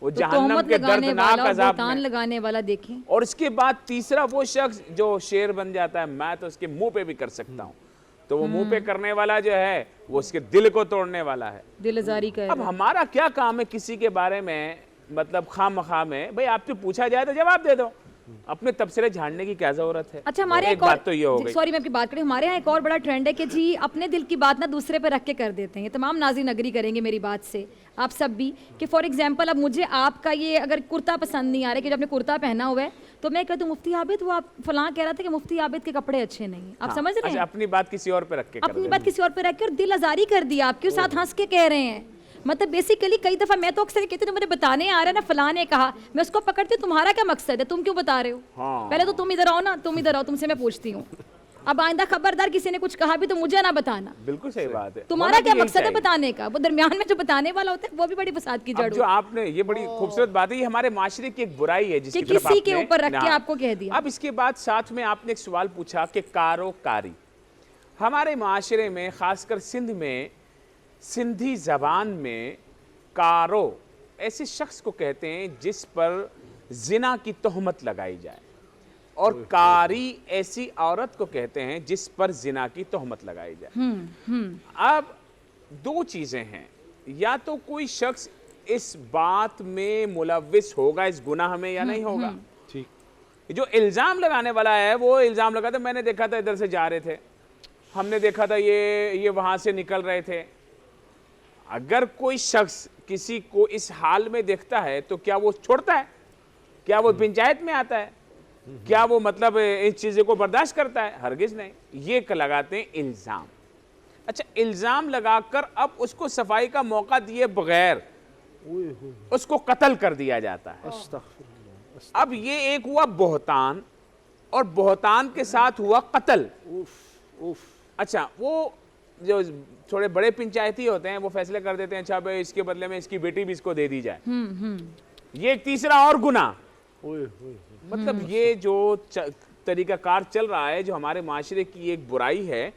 وہ جہنم کے دردناک عذاب میں. لگانے والا دیکھیں. اور اس کے بعد تیسرا وہ شخص جو شیر بن جاتا ہے میں تو اس کے منہ پہ بھی کر سکتا ہوں, تو وہ منہ پہ کرنے والا جو ہے وہ اس کے دل کو توڑنے والا ہے. دل ازاری کا. اب ہمارا کیا کام ہے کسی کے بارے میں مطلب خواہ مخواہ میں بھئی آپ سے پوچھا جائے تو جواب دے دو, اپنے تبصرے جھاڑنے کی کیا ضرورت ہے. اچھا ہمارے ایک بات تو یہ ہو گئی. سوری میں آپ کی بات کریں, ہمارے یہاں ایک اور بڑا ٹرینڈ ہے کہ جی اپنے دل کی بات نہ دوسرے پہ رکھ کے کر دیتے ہیں. یہ تمام ناظرین اگری کریں گے میری بات سے, آپ سب بھی, کہ فار ایگزامپل اب مجھے آپ کا یہ اگر کرتا پسند نہیں آ رہا کہ جب آپ نے کرتا پہنا ہوا ہے تو میں کہتا ہوں مفتی عابد وہ آپ فلاں کہہ رہا تھا کہ مفتی عابد کے کپڑے اچھے نہیں. آپ سمجھ رہے ہیں, اپنی بات کسی اور پہ رکھ کے اپنی بات کسی اور پہ رکھ کے اور دل آزاری کر دیا آپ کے ساتھ ہنس کے کہہ رہے ہیں. مطلب بیسیکلی کئی دفعہ میں تو اکثر کہتی ہوں مجھے بتانے آ رہا ہے نا فلاں نے کہا, میں اس کو پکڑتی ہوں تمہارا کیا مقصد ہے, تم کیوں بتا رہے ہو, پہلے تو تم ادھر آؤ نا, تم ادھر آؤ, تم سے میں پوچھتی ہوں. اب آئندہ خبردار کسی نے کچھ کہا بھی تو مجھے نہ بتانا. بالکل صحیح بات ہے. تمہارا کیا مقصد ہے بتانے کا, وہ درمیان میں جو بتانے والا ہوتا ہے وہ بھی بڑی فساد کی جڑ. جو آپ نے یہ بڑی خوبصورت بات ہے, یہ ہمارے معاشرے کی ایک برائی ہے جس کی طرف کسی کے اوپر رکھ کے آپ کو کہہ دیا. اب اس کے بعد ساتھ میں آپ نے ایک سوال پوچھا کہ کاروکاری. ہمارے معاشرے میں خاص کر سندھ میں, سندھی زبان میں کارو ایسے شخص کو کہتے ہیں جس پر زنا کی تہمت لگائی جائے, اور کاری ایسی عورت کو کہتے ہیں جس پر زنا کی تہمت لگائی جائے. اب دو چیزیں ہیں, یا تو کوئی شخص اس بات میں ملوث ہوگا اس گناہ میں یا نہیں ہوگا. جو الزام لگانے والا ہے وہ الزام لگاتا ہے میں نے دیکھا تھا ادھر سے جا رہے تھے, ہم نے دیکھا تھا یہ وہاں سے نکل رہے تھے. اگر کوئی شخص کسی کو اس حال میں دیکھتا ہے تو کیا وہ چھوڑتا ہے, کیا وہ پنچایت میں آتا ہے, کیا وہ مطلب اس چیزیں کو برداشت کرتا ہے؟ ہرگز نہیں. یہ لگاتے ہیں الزام. اچھا الزام لگا کر اب اس کو صفائی کا موقع دیے بغیر اس کو قتل کر دیا جاتا ہے. اب یہ ایک ہوا بہتان, اور بہتان کے ساتھ ہوا قتل. اچھا وہ جو تھوڑے بڑے پنچایتی ہوتے ہیں وہ فیصلے کر دیتے ہیں اچھا بھائی اس کے بدلے میں اس کی بیٹی بھی اس کو دے دی جائے. یہ ایک تیسرا اور گناہ. مطلب یہ جو طریقہ کار چل رہا ہے جو ہمارے معاشرے کی ایک برائی ہے.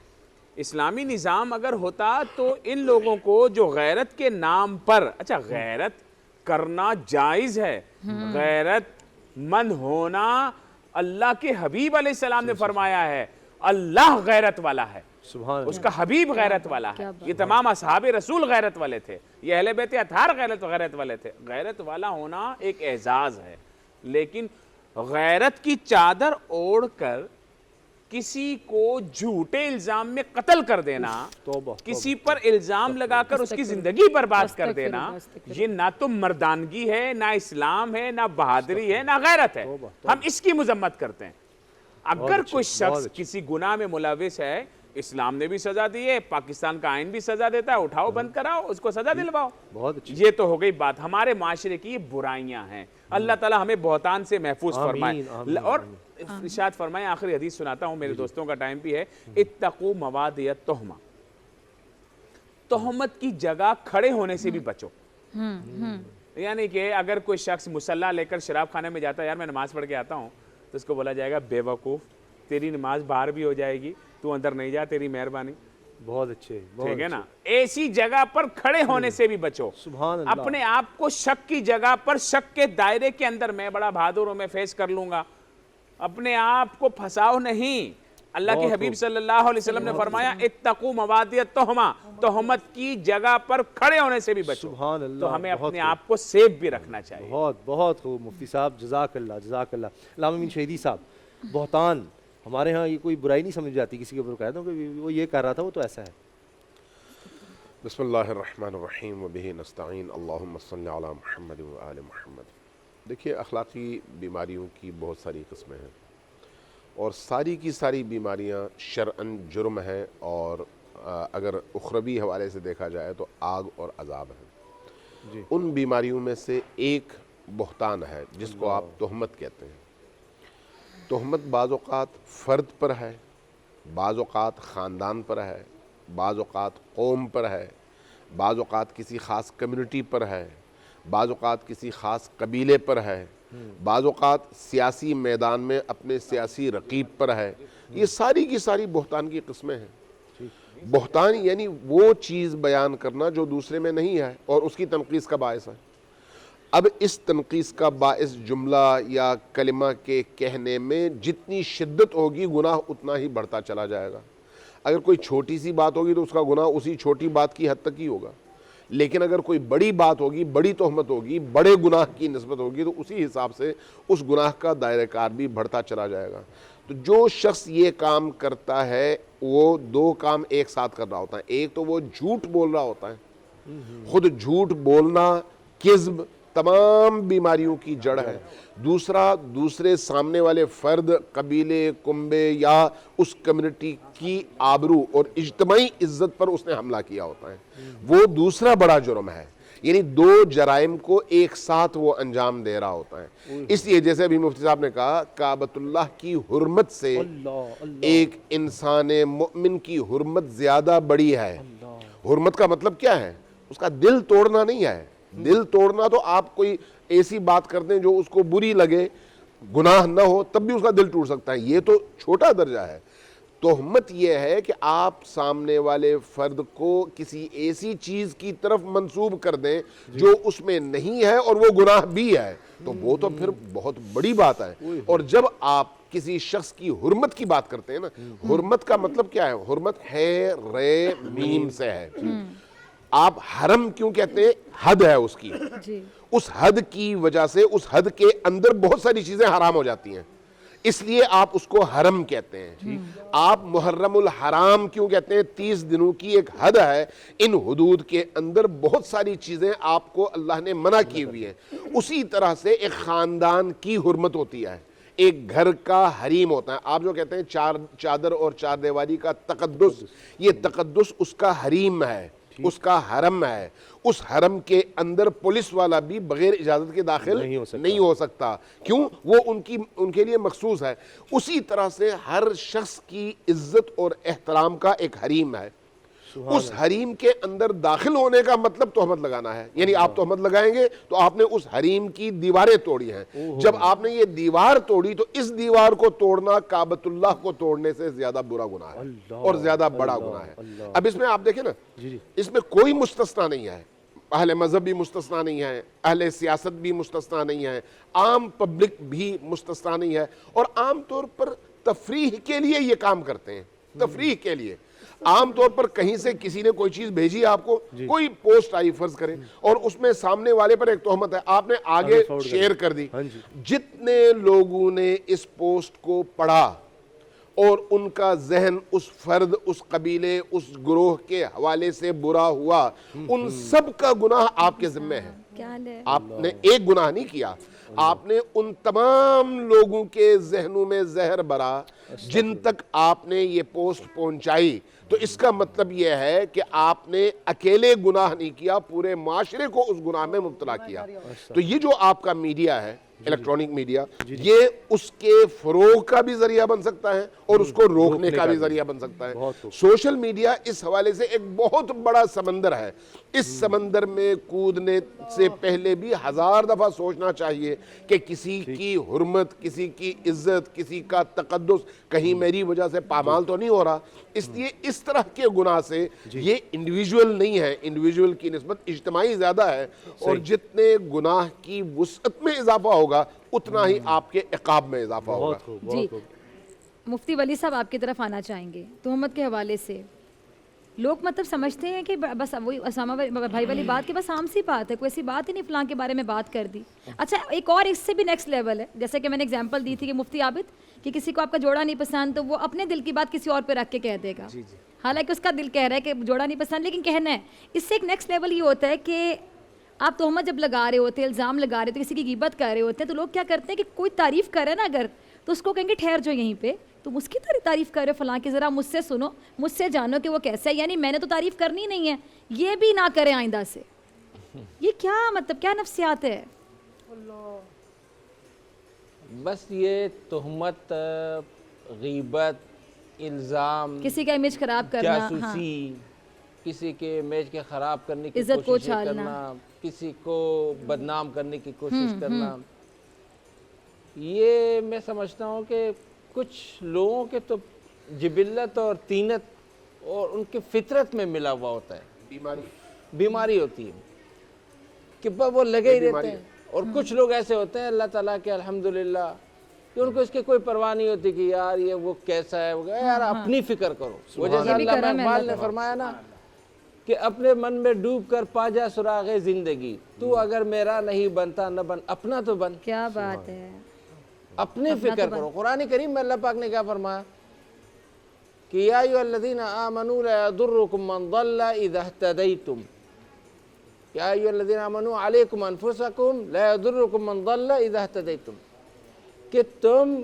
اسلامی نظام اگر ہوتا تو ان لوگوں کو جو غیرت کے نام پر, اچھا غیرت کرنا جائز ہے, غیرت مند ہونا اللہ کے حبیب علیہ السلام نے فرمایا ہے اللہ غیرت والا ہے, اس کا حبیب غیرت والا ہے. یہ تمام اصحاب رسول غیرت والے تھے, یہ اہل بیت اطہار غیرت والے تھے. غیرت والا ہونا ایک اعزاز ہے, لیکن غیرت کی چادر اوڑھ کر کسی کو جھوٹے الزام میں قتل کر دینا, کسی پر الزام لگا کر اس کی زندگی برباد کر دینا, یہ نہ تو مردانگی ہے, نہ اسلام ہے, نہ بہادری ہے, نہ غیرت ہے. ہم اس کی مذمت کرتے ہیں. اگر کوئی شخص کسی گناہ میں ملوث ہے, اسلام نے بھی سزا دی ہے, پاکستان کا آئین بھی سزا دیتا ہے, اٹھاؤ بند کراؤ, اس کو سزا دلواؤ. یہ تو ہو گئی بات. ہمارے معاشرے کی یہ برائیاں ہیں. اللہ تعالی ہمیں بہتان سے محفوظ فرمائے. اور ارشاد فرمائے, آخری حدیث سناتا ہوں, میرے دوستوں کا ٹائم بھی ہے. اتقوا موادع التہمہ, تہمت کی جگہ کھڑے ہونے سے بھی بچو. یعنی کہ اگر کوئی شخص مسلح لے کر شراب خانے میں جاتا ہے, یار میں نماز پڑھ کے آتا ہوں, تو اس کو بولا جائے گا بے وقوف, تیری نماز باہر بھی ہو جائے گی, تو اندر نہیں جا, تیری مہربانی. بہت اچھے, ٹھیک ہے نا. ایسی جگہ پر کھڑے ہونے سے بھی بچو. اپنے آپ کو شک کی جگہ پر شک کے دائرے کے اندر میں بڑا بہادر ہوں, میں فیس کر لوں گا, اپنے آپ کو پھنساؤ نہیں. اللہ کے حبیب صلی اللہ علیہ وسلم نے فرمایا اتقوا موادع التہمہ, تہمت کی جگہ پر کھڑے ہونے سے بھی بچو. تو ہمیں اپنے آپ کو سیف بھی رکھنا چاہیے. بہت بہت خوب مفتی صاحب, جزاک اللہ جزاک اللہ. علامہ امین شہیدی صاحب, بہتان ہمارے ہاں یہ کوئی برائی نہیں سمجھ جاتی, کسی کے اوپر کہہ دوں کہ وہ یہ کر رہا تھا وہ تو ایسا ہے. بسم اللہ الرحمن الرحیم وبہ نستعین اللہم صلی علی محمد و آل محمد. دیکھیے اخلاقی بیماریوں کی بہت ساری قسمیں ہیں اور ساری کی ساری بیماریاں شرعاً جرم ہیں اور اگر اخروی حوالے سے دیکھا جائے تو آگ اور عذاب ہیں. ان بیماریوں میں سے ایک بہتان ہے جس کو آپ تہمت کہتے ہیں. تہمت بعض اوقات فرد پر ہے، بعض اوقات خاندان پر ہے، بعض اوقات قوم پر ہے، بعض اوقات کسی خاص کمیونٹی پر ہے، بعض اوقات کسی خاص قبیلے پر ہے، بعض اوقات سیاسی میدان میں اپنے سیاسی رقیب پر ہے. یہ ساری کی ساری بہتان کی قسمیں ہیں. بہتان یعنی وہ چیز بیان کرنا جو دوسرے میں نہیں ہے اور اس کی تنقیص کا باعث ہے. اب اس تنقیص کا باعث جملہ یا کلمہ کے کہنے میں جتنی شدت ہوگی گناہ اتنا ہی بڑھتا چلا جائے گا. اگر کوئی چھوٹی سی بات ہوگی تو اس کا گناہ اسی چھوٹی بات کی حد تک ہی ہوگا، لیکن اگر کوئی بڑی بات ہوگی، بڑی تہمت ہوگی، بڑے گناہ کی نسبت ہوگی تو اسی حساب سے اس گناہ کا دائرہ کار بھی بڑھتا چلا جائے گا. تو جو شخص یہ کام کرتا ہے وہ دو کام ایک ساتھ کر رہا ہوتا ہے. ایک تو وہ جھوٹ بول رہا ہوتا ہے، خود جھوٹ بولنا، کذب تمام بیماریوں کی جڑ ہے. دوسرا دوسرے سامنے والے فرد، قبیلے، کنبے یا اس کمیونٹی کی آبرو اور اجتماعی عزت پر اس نے حملہ کیا ہوتا ہے. وہ دوسرا بڑا جرم ہے. یعنی دو جرائم کو ایک ساتھ وہ انجام دے رہا ہوتا ہے. اس لیے جیسے ابھی مفتی صاحب نے کہا کعبۃ اللہ کی حرمت سے ایک انسان مؤمن کی حرمت زیادہ بڑی ہے. حرمت کا مطلب کیا ہے؟ اس کا دل توڑنا نہیں ہے. دل توڑنا تو آپ کوئی ایسی بات کرتے ہیں جو اس کو بری لگے، گناہ نہ ہو تب بھی اس کا دل ٹوٹ سکتا ہے. یہ تو چھوٹا درجہ ہے. تہمت یہ ہے کہ آپ سامنے والے فرد کو کسی ایسی چیز کی طرف منسوب کر دیں جو اس میں نہیں ہے اور وہ گناہ بھی ہے، تو وہ تو پھر بہت بڑی بات ہے. اور جب آپ کسی شخص کی حرمت کی بات کرتے ہیں نا، حرمت کا مطلب کیا ہے؟ حرمت ہے رے میم سے ہے. آپ حرم کیوں کہتے ہیں؟ حد ہے اس کی. اس حد کی وجہ سے اس حد کے اندر بہت ساری چیزیں حرام ہو جاتی ہیں، اس لیے آپ اس کو حرم کہتے ہیں. آپ محرم الحرام کیوں کہتے ہیں؟ 30 دنوں کی ایک حد ہے، ان حدود کے اندر بہت ساری چیزیں آپ کو اللہ نے منع کی ہوئی ہیں. اسی طرح سے ایک خاندان کی حرمت ہوتی ہے، ایک گھر کا حریم ہوتا ہے. آپ جو کہتے ہیں چادر اور چار دیواری کا تقدس، یہ تقدس اس کا حریم ہے، اس کا حرم ہے. اس حرم کے اندر پولیس والا بھی بغیر اجازت کے داخل نہیں ہو سکتا. کیوں؟ وہ ان کے لیے مخصوص ہے. اسی طرح سے ہر شخص کی عزت اور احترام کا ایک حریم ہے. اس حریم کے اندر داخل ہونے کا مطلب تہمت لگانا ہے. یعنی آپ تہمت لگائیں گے تو آپ نے اس حریم کی دیواریں توڑی ہیں. جب آپ نے یہ دیوار توڑی تو اس دیوار کو توڑنا کعبۃ اللہ کو توڑنے سے زیادہ برا گناہ ہے اور زیادہ بڑا گناہ ہے. اب اس میں آپ دیکھیں نا، اس میں کوئی مستثنا نہیں ہے. اہل مذہب بھی مستثنا نہیں ہے، اہل سیاست بھی مستثنا نہیں ہے، عام پبلک بھی مستثنا نہیں ہے. اور عام طور پر تفریح کے لیے یہ کام کرتے ہیں. تفریح کے لیے عام طور پر کہیں سے کسی نے کوئی چیز بھیجی آپ کو، کوئی پوسٹ آئی فرض کریں اور اس میں سامنے والے پر ایک تہمت ہے، آپ نے آگے شیئر کر دی. جتنے لوگوں نے اس پوسٹ کو پڑھا اور ان کا ذہن اس فرد، اس قبیلے، اس گروہ کے حوالے سے برا ہوا، ان سب کا گناہ آپ کے ذمہ ہے. آپ نے ایک گناہ نہیں کیا، آپ نے ان تمام لوگوں کے ذہنوں میں زہر بھرا جن تک آپ نے یہ پوسٹ پہنچائی. تو اس کا مطلب یہ ہے کہ آپ نے اکیلے گناہ نہیں کیا، پورے معاشرے کو اس گناہ میں مبتلا کیا. تو یہ جو آپ کا میڈیا ہے، الیکٹرانک میڈیا، یہ اس کے فروغ کا بھی ذریعہ بن سکتا ہے اور اس کو روکنے کا بھی ذریعہ بن سکتا ہے. سوشل میڈیا اس حوالے سے ایک بہت بڑا سمندر ہے. اس سمندر میں کودنے سے پہلے بھی 1000 دفعہ سوچنا چاہیے کہ کسی کی حرمت، کسی کی عزت، کسی کا تقدس کہیں میری وجہ سے پامال تو نہیں ہو رہا. اس لیے اس طرح کے گناہ سے یہ انڈیویجول نہیں ہے، انڈیویجول کی نسبت اجتماعی زیادہ ہے. اور جتنے گناہ کی وسعت میں اضافہ ہوگا اتنا ہی آپ کے عقاب میں اضافہ ہوگا. جی مفتی ولی صاحب آپ کی طرف آنا چاہیں گے. تہمت کے حوالے سے لوگ مطلب سمجھتے ہیں کہ بس وہی اسامہ بھائی والی بات کہ بس عام سی بات ہے، کوئی ایسی بات ہی نہیں، فلاں کے بارے میں بات کر دی. اچھا ایک اور اس سے بھی نیکسٹ لیول ہے، جیسے کہ میں نے اگزامپل دی تھی کہ مفتی عابد کہ کسی کو آپ کا جوڑا نہیں پسند تو وہ اپنے دل کی بات کسی اور پہ رکھ کے کہہ دے گا, حالانکہ اس کا دل کہہ رہا ہے کہ جوڑا نہیں پسند, لیکن کہنا ہے. اس سے ایک نیکسٹ لیول یہ ہوتا ہے کہ آپ تہمت جب لگا رہے ہوتے ہیں, الزام لگا رہے ہوتے ہیں, کسی کی غیبت کر رہے ہوتے ہیں, تو لوگ کیا کرتے ہیں کہ کوئی تعریف کرے نا اگر, تو اس کو کہیں گے ٹھہر جو یہیں پہ, تم اس کی تعریف کر رہے ہو فلاں کی, ذرا مجھ سے سنو, مجھ سے جانو کہ وہ کیسا ہے. یعنی میں نے تو تعریف کرنی نہیں ہے, یہ بھی نہ کریں آئندہ سے. یہ کیا مطلب, کیا نفسیات ہے؟ بس یہ تہمت, غیبت, الزام, کسی کا امیج خراب کرنا, جاسوسی, کسی کے امیج کے خراب کرنے کی عزت کو کوشش چھالنا, کرنا, کسی کو بدنام کرنے کی کوشش کرنا, یہ میں سمجھتا ہوں کہ کچھ لوگوں کے تو جبلت اور طینت اور ان کی فطرت میں ملا ہوا ہوتا ہے, بیماری ہوتی ہے کہ وہ لگے ہی رہتے ہیں. اور کچھ لوگ ایسے ہوتے ہیں اللہ تعالیٰ کے الحمدللہ کہ ان کو اس کی کوئی پرواہ نہیں ہوتی کہ یار یہ وہ کیسا ہے, یار اپنی فکر کرو. وہ جیسا علامہ اقبال نے فرمایا نا کہ اپنے من میں ڈوب کر پا جا سراغ زندگی, تو اگر میرا نہیں بنتا نہ بن, اپنا تو بن. کیا بات ہے, اپنی فکر کرو. قرآن کریم میں اللہ پاک نے کیا فرمایا کہ یا ایھا الذین آمنوا لا یضرکم من ضل اذا اہتدیتم, یا ایھا الذین آمنوا علیکم انفسکم لا یضرکم من ضل اذا اہتدیتم, کہ تم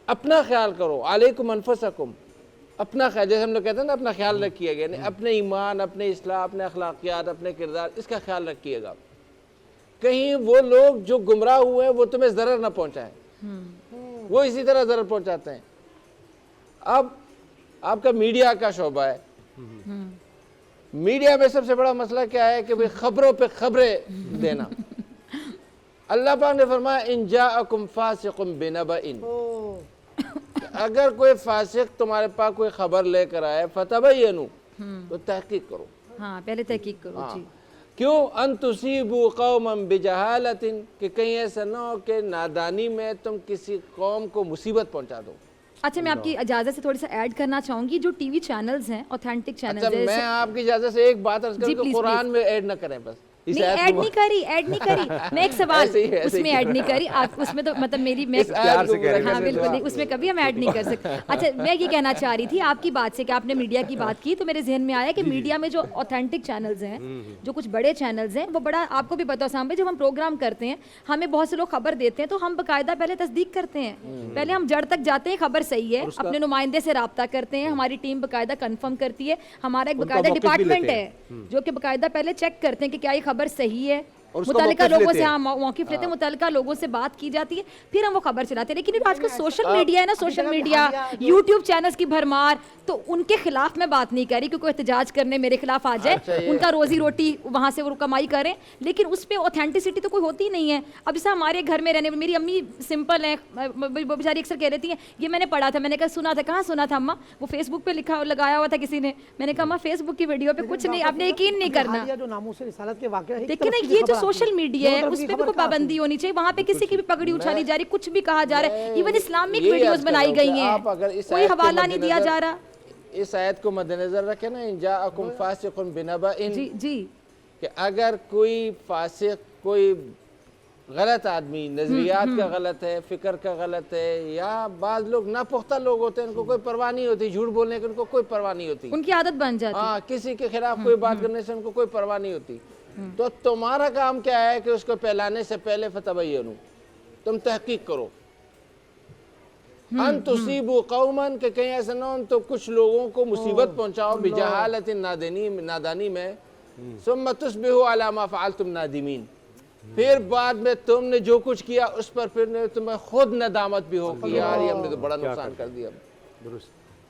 اپنا خیال کرو. علیکم انفسکم, اپنا خیال, جیسے ہم لوگ کہتے ہیں نا اپنا خیال رکھیے گا, یعنی اپنے ایمان, اپنے اصلاح, اپنے اخلاقیات, اپنے کردار, اس کا خیال رکھیے گا. کہیں وہ لوگ جو گمراہ ہوئے ہیں وہ تمہیں ضرر نہ پہنچائیں, وہ اسی طرح ضرر پہنچاتے ہیں. اب آپ کا میڈیا کا شعبہ ہے, میڈیا میں سب سے بڑا مسئلہ کیا ہے کہ بھئی خبروں پہ خبریں دینا. اللہ پاک نے فرمایا ان جاءکم فاسق بنبأ, اگر کوئی فاسق تمہارے پاس کوئی خبر لے کر آئے فتبینوا, تو تحقیق کرو. ہاں پہلے تحقیق کرو. جی کیوں؟ ان تصیبوا قوما بجہالۃ, کہ کہیں ایسا نہ ہو کہ نادانی میں تم کسی قوم کو مصیبت پہنچا دو. اچھا میں آپ کی اجازت سے تھوڑی سا ایڈ کرنا چاہوں گی, جو ٹی وی چینلز ہیں, اوتھینٹک چینلز ہیں. میں آپ کی اجازت سے ایک بات عرض کروں کہ قرآن میں ایڈ نہ کریں بس. نہیں ایڈ نہیں کری, میں ایک سوال اس میں ایڈ نہیں کری, آپ اس میں تو مطلب میری میں ہاں بالکل اس میں کبھی ہم ایڈ نہیں کر سکتے. اچھا میں یہ کہنا چاہ رہی تھی آپ کی بات سے کہ آپ نے میڈیا کی بات کی, تو میرے ذہن میں آیا کہ میڈیا میں جو اوتھینٹک چینلز ہیں, جو کچھ بڑے چینلز ہیں, وہ بڑا آپ کو بھی پتا سامنے جب ہم پروگرام کرتے ہیں ہمیں بہت سے لوگ خبر دیتے ہیں تو ہم باقاعدہ پہلے تصدیق کرتے ہیں, پہلے ہم جڑ تک جاتے ہیں, خبر صحیح ہے, اپنے نمائندے سے رابطہ کرتے ہیں, ہماری ٹیم باقاعدہ کنفرم کرتی ہے, ہمارا ایک باقاعدہ ڈپارٹمنٹ ہے جو کہ باقاعدہ پہلے چیک کرتے ہیں کہ کیا یہ خبر صحیح ہے, متعلقہ لوگوں سے موقف لیتے ہیں, متعلقہ لوگوں سے بات کی جاتی ہے, پھر ہم وہ خبر چلاتے ہیں. لیکن آج کل سوشل میڈیا ہے نا, سوشل میڈیا, یوٹیوب چینلز کی بھرمار, تو ان کے خلاف میں بات نہیں کر رہی کہ کوئی احتجاج کرنے میرے خلاف آ جائے, ان کا روزی روٹی وہاں سے وہ کمائی کریں, لیکن اس پہ اوتھینٹسٹی تو کوئی ہوتی نہیں ہے. اب جیسا ہمارے گھر میں رہنے, میری امی سمپل ہیں, وہ بیچاری اکثر کہہ رہتی ہیں یہ میں نے پڑھا تھا, میں نے کہا سنا تھا, کہاں سنا تھا اماں, وہ فیس بک پہ لکھا لگایا ہوا تھا کسی نے, میں نے کہا اماں فیس بک کی ویڈیو پہ کچھ نہیں, آپ نے یقین نہیں کرنا. دیکھیں نا یہ جو سوشل میڈیا ہے اس پہ بھی کوئی پابندی ہونی چاہیے, وہاں پہ کسی کی بھی پگڑی اچھالی جا رہی, کچھ بھی کہا جا رہا ہے, ایون اسلامک ویڈیوز بنائی گئی ہیں, کوئی حوالہ نہیں دیا جا رہا. اس آیت کو مد نظر رکھیں نا, ان جاءکم فاسق بنبأ, جی کہ اگر کوئی فاسق, کوئی غلط آدمی, نظریات کا غلط ہے, فکر کا غلط ہے, یا بعض لوگ ناپختہ لوگ ہوتے ہیں, ان کو کوئی پرواہ نہیں ہوتی, جھوٹ بولنے کی ان کو کوئی پرواہ نہیں ہوتی, ان کی عادت بن جاتی, ہاں کسی کے خلاف کوئی بات کرنے سے ان کو کوئی پرواہ نہیں ہوتی. تو تمہارا کام کیا ہے کہ اس کو پھیلانے سے پہلے فتبینوا, تم تحقیق کرو. ان تصیبوا قوما, کہ کہیں ایسا نہ ہو تو کچھ لوگوں کو مصیبت پہنچاؤ, بجہالۃ, نادانی میں, ثم تصبحوا علی ما فعلتم نادمین, پھر بعد میں تم نے جو کچھ کیا اس پر پھر تمہیں خود ندامت بھی ہو کہ یار یہ ہم نے تو بڑا نقصان کر دیا.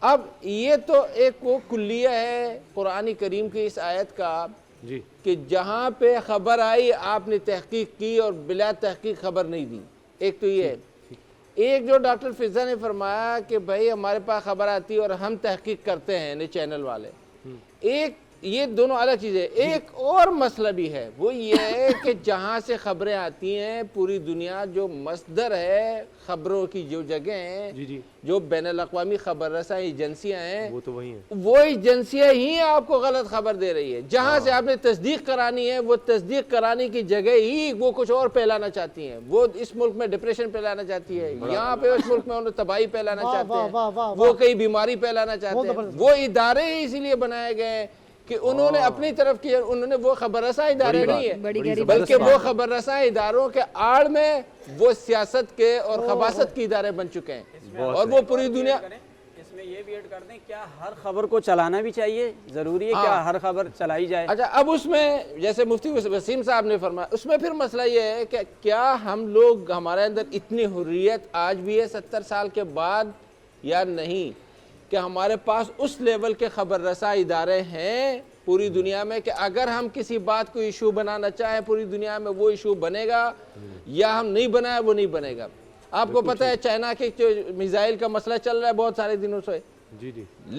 اب یہ تو ایک وہ کلیہ ہے قرآن کریم کی اس آیت کا کہ جہاں پہ خبر آئی آپ نے تحقیق کی اور بلا تحقیق خبر نہیں دی. ایک تو یہ ہے. ایک جو ڈاکٹر فضا نے فرمایا کہ بھائی ہمارے پاس خبر آتی ہے اور ہم تحقیق کرتے ہیں, چینل والے. ایک یہ دونوں الگ چیزیں. ایک اور مسئلہ بھی ہے, وہ یہ ہے کہ جہاں سے خبریں آتی ہیں پوری دنیا, جو مصدر ہے خبروں کی, جو جگہ ہیں, جو بین الاقوامی خبر رساں ایجنسیاں ہیں, وہ تو وہی ہیں, وہ ایجنسیاں ہی آپ کو غلط خبر دے رہی ہے. جہاں سے آپ نے تصدیق کرانی ہے, وہ تصدیق کرانے کی جگہ ہی وہ کچھ اور پھیلانا چاہتی ہیں. وہ اس ملک میں ڈپریشن پھیلانا چاہتی ہے, یہاں پہ اس ملک میں انہوں تباہی پھیلانا چاہتے ہیں, وہ کئی بیماری پھیلانا چاہتے ہیں. وہ ادارے ہی اسی لیے بنائے گئے ہیں کہ انہوں نے اپنی طرف کی, انہوں نے وہ خبر رساں ادارے نہیں ہیں, بلکہ وہ خبر رساں اداروں کے آڑ میں وہ سیاست کے اور خباثت کے ادارے بن چکے ہیں, اور وہ پوری دنیا. اس میں یہ بھی ایڈ کر دیں, کیا ہر خبر کو چلانا بھی چاہیے, ضروری ہے کیا ہر خبر چلائی جائے؟ اچھا, اب اس میں جیسے مفتی وسیم صاحب نے فرمایا, اس میں پھر مسئلہ یہ ہے کہ کیا ہم لوگ, ہمارے اندر اتنی حریت آج بھی ہے 70 سال کے بعد یا نہیں, کہ ہمارے پاس اس لیول کے خبر رساں ادارے ہیں پوری دنیا میں کہ اگر ہم کسی بات کو ایشو بنانا چاہیں پوری دنیا میں وہ ایشو بنے گا, یا ہم نہیں بنائے وہ نہیں بنے گا. آپ کو پتہ ہے چائنا کے جو میزائل کا مسئلہ چل رہا ہے بہت سارے دنوں سے,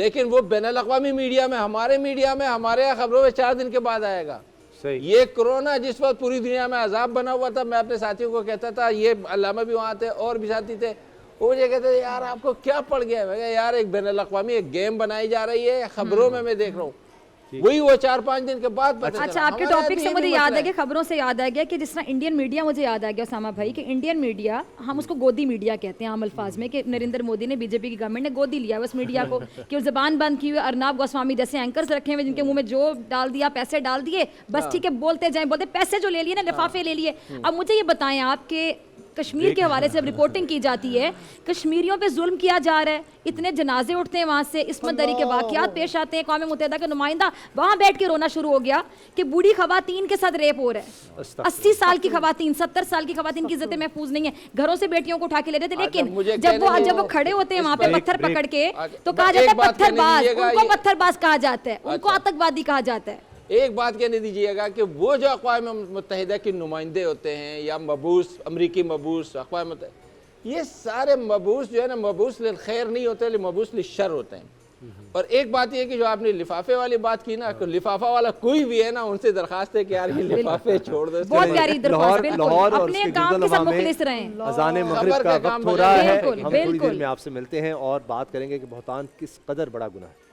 لیکن وہ بین الاقوامی میڈیا میں, ہمارے میڈیا میں, ہمارے یہاں خبروں میں 4 دن کے بعد آئے گا. یہ کرونا جس وقت پوری دنیا میں عذاب بنا ہوا تھا, میں اپنے ساتھیوں کو کہتا تھا, یہ علامہ بھی وہاں تھے اور بھی ساتھی تھے, وہ مجھے کہتے تھے یار آپ کو کیا پڑ گیا ہے. میں کہا یار ایک بین الاقوامی ایک گیم بنائی جا رہی ہے, خبروں میں دیکھ رہا ہوں, وہی وہ 4-5 دن کے بعد. اچھا, آپ کے ٹاپک سے مجھے یاد ہے کہ خبروں سے یاد آ گیا کہ جس طرح انڈین میڈیا, مجھے یاد آ گیا اسامہ بھائی کہ انڈین میڈیا, ہم اس کو گودی میڈیا کہتے ہیں عام الفاظ میں, کہ نریندر مودی نے, بی جے پی کی گورنمنٹ نے گودی لیا اس میڈیا کو, کہ وہ زبان بند کی ہوئی, ارناب گوسوامی جیسے اینکرز رکھے ہوئے جن کے منہ میں جو ڈال دیا, پیسے ڈال دیے, بس ٹھیک ہے بولتے جائیں, بولتے پیسے جو لے لیے نا, لفافے لے لیے. اب مجھے یہ بتائیں آپ کے کشمیر کے حوالے سے رپورٹنگ کی جاتی ہے, کشمیریوں پہ ظلم کیا جا رہا ہے, اتنے جنازے اٹھتے ہیں وہاں سے, عصمت دری کے واقعات پیش آتے ہیں, اقوام متحدہ کا نمائندہ وہاں بیٹھ کے رونا شروع ہو گیا کہ بوڑھی خواتین کے ساتھ ریپ ہو رہا ہے, 80 سال کی خواتین, 70 سال کی خواتین کی عزتیں محفوظ نہیں ہیں, گھروں سے بیٹیوں کو اٹھا کے لے رہے تھے. لیکن جب وہ کھڑے ہوتے ہیں وہاں پہ پتھر پکڑ کے, تو کہا جاتا ہے پتھر باز, ان کو پتھر باز کہا جاتا ہے, ان کو آتنکوادی کہا جاتا ہے. ایک بات کہنے دیجیے گا کہ وہ جو اقوام متحدہ کے نمائندے ہوتے ہیں یا مبعوث, امریکی مبعوث, اقوام متحدہ, یہ سارے مبعوث جو ہے نا, مبعوث للخیر نہیں ہوتے, مبعوث للشر ہوتے ہیں. اور ایک بات یہ کہ جو آپ نے لفافے والی بات کی نا, لفافہ والا کوئی بھی ہے نا, ان سے درخواست ہے کہ یار یہ لفافے چھوڑ دو. بہت پیاری درخواست, بالکل اپنے کام کے ساتھ مخلص رہیں. اذان مغرب کا وقت ہو رہا ہے, ہم تھوڑی دیر میں آپ سے ملتے ہیں اور بات کریں گے کہ بہتان کس قدر بڑا گناہ ہے.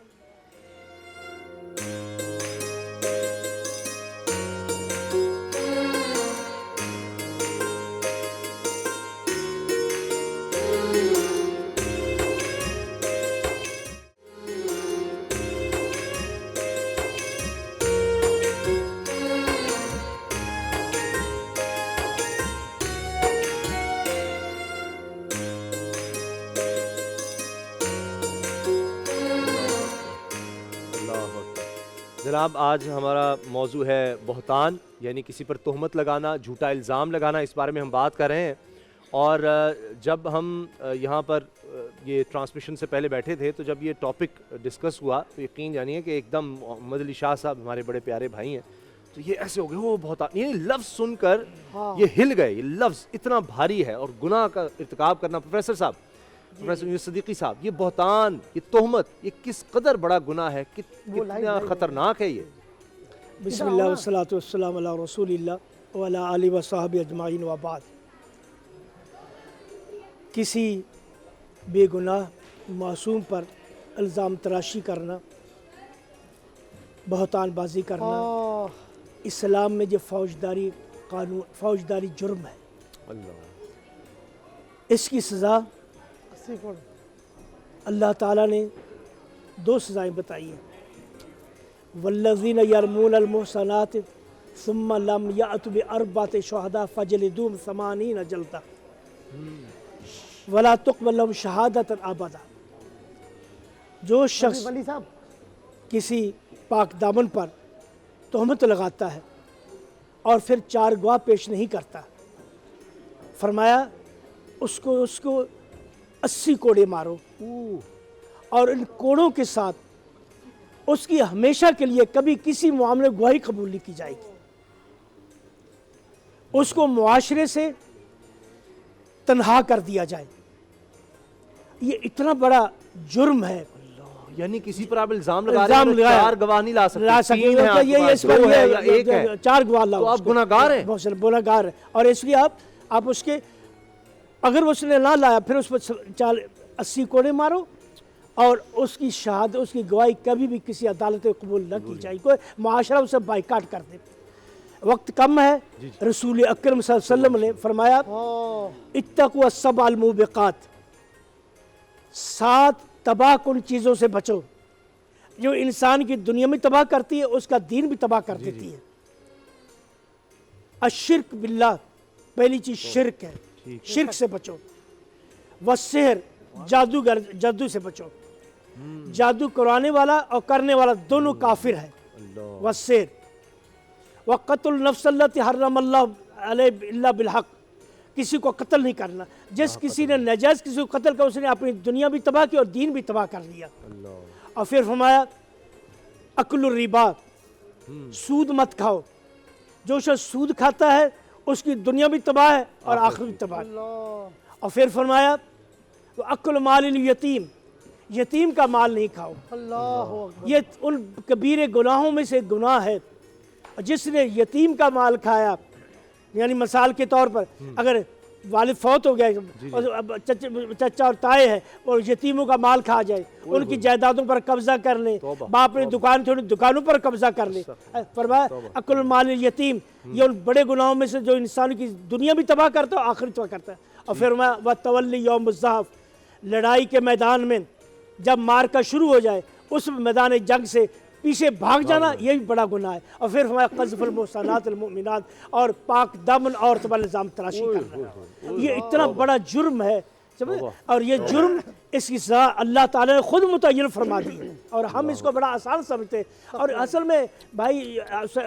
جناب, آج ہمارا موضوع ہے بہتان, یعنی کسی پر تہمت لگانا, جھوٹا الزام لگانا. اس بارے میں ہم بات کر رہے ہیں. اور جب ہم یہاں پر یہ ٹرانسمیشن سے پہلے بیٹھے تھے, تو جب یہ ٹاپک ڈسکس ہوا تو یقین جانیے کہ ایک دم محمد علی شاہ صاحب ہمارے بڑے پیارے بھائی ہیں, تو یہ ایسے ہو گئے, وہ بہتان, یہ لفظ سن کر یہ ہل گئے. یہ لفظ اتنا بھاری ہے اور گناہ کا ارتکاب کرنا. پروفیسر صاحب, پروفیسر صدیقی صاحب, یہ بہتان, یہ تہمت, یہ کس قدر بڑا گناہ ہے, کتنا خطرناک ہے یہ. بسم اللہ والصلاۃ والسلام علی رسول اللہ وعلی آلہ وصحبہ اجمعین وبعد. کسی بے گناہ معصوم پر الزام تراشی کرنا, بہتان بازی کرنا, اسلام میں جو فوجداری قانون, فوجداری جرم ہے. اس کی سزا اللہ تعالیٰ نے 2 سزائیں بتائی ہیں. والذین یرمون المحصنات ثم لم یأتوا بأربعۃ شہداء فجلدوہم 80 جلدہ ولا تقبل لهم شہادۃ ابدا. جو شخص کسی پاک دامن پر تہمت لگاتا ہے اور پھر 4 گواہ پیش نہیں کرتا, فرمایا اس کو 80 کوڑے مارو, اور ان کوڑوں کے ساتھ اس کی ہمیشہ کے لیے کبھی کسی معاملے گواہی قبول نہیں کی جائے گی. اس کو معاشرے سے تنہا کر دیا جائے. یہ اتنا بڑا جرم ہے, یعنی کسی پر آپ الزام لگا رہے ہیں چار گواہ نہیں لا سکتے، یہ ایک ہے، چار گواہ لاؤ، تو آپ گناہگار ہیں، بہت سارے گناہگار ہیں، اور اس لیے آپ اس کے اگر اس نے نہ لایا پھر اس پر 80 کوڑے مارو، اور اس کی شہادت، اس کی گواہی کبھی بھی کسی عدالت میں قبول نہ کی جائے، کوئی معاشرہ اسے بائیکاٹ کر دے۔ وقت کم ہے، رسول اکرم صلی اللہ علیہ وسلم نے فرمایا اتقوا السبع الموبقات، 7 تباہ کن چیزوں سے بچو جو انسان کی دنیا میں تباہ کرتی ہے، اس کا دین بھی تباہ کر دیتی ہے۔ الشرک باللہ، پہلی چیز شرک ہے، شرک سے بچو۔ والسحر، جادوگر، جادو سے بچو، جادو کروانے والا اور کرنے والا دونوں کافر ہے۔ والسحر، وقتل النفس التي حرم اللہ علیہ الا بالحق، کسی کو قتل نہیں کرنا، جس کسی نے ناجائز کسی کو قتل کیا اس نے اپنی دنیا بھی تباہ کی اور دین بھی تباہ کر لیا۔ اور پھر فرمایا اکل الربا، سود مت کھاؤ، جو شخص سود کھاتا ہے اس کی دنیا بھی تباہ ہے اور آخرت بھی تباہ ہے۔ اور پھر فرمایا اکل مال الیتیم، یتیم کا مال نہیں کھاؤ، یہ ان کبیر گناہوں میں سے گناہ ہے۔ جس نے یتیم کا مال کھایا، یعنی مثال کے طور پر اگر والد فوت ہو گیا اور چچا اور تائے ہے اور یتیموں کا مال کھا جائے، ان کی جائیدادوں پر قبضہ کر لیں، باپ نے دکانوں پر قبضہ کر لیں، فرمایا اکل مال الیتیم، یہ ان بڑے گناہوں میں سے جو انسان کی دنیا بھی تباہ کرتا ہے اور آخرت تباہ کرتا ہے۔ اور پھر فرمایا وَتَوَلِّ یوم الزحف، لڑائی کے میدان میں جب مارکا شروع ہو جائے اس میدان جنگ سے پیچھے بھاگ جانا، یہ بھی بڑا گناہ ہے۔ اور پھر فرمایا قذف المحصنات المؤمنات، اور پاک دامن عورت پر الزام تراشی کرنا، یہ اتنا بڑا جرم ہے، اور یہ جرم اس کی سزا اللہ تعالیٰ نے خود متعین فرما دی ہے، اور ہم اس کو بڑا آسان سمجھتے ہیں۔ اور اصل میں بھائی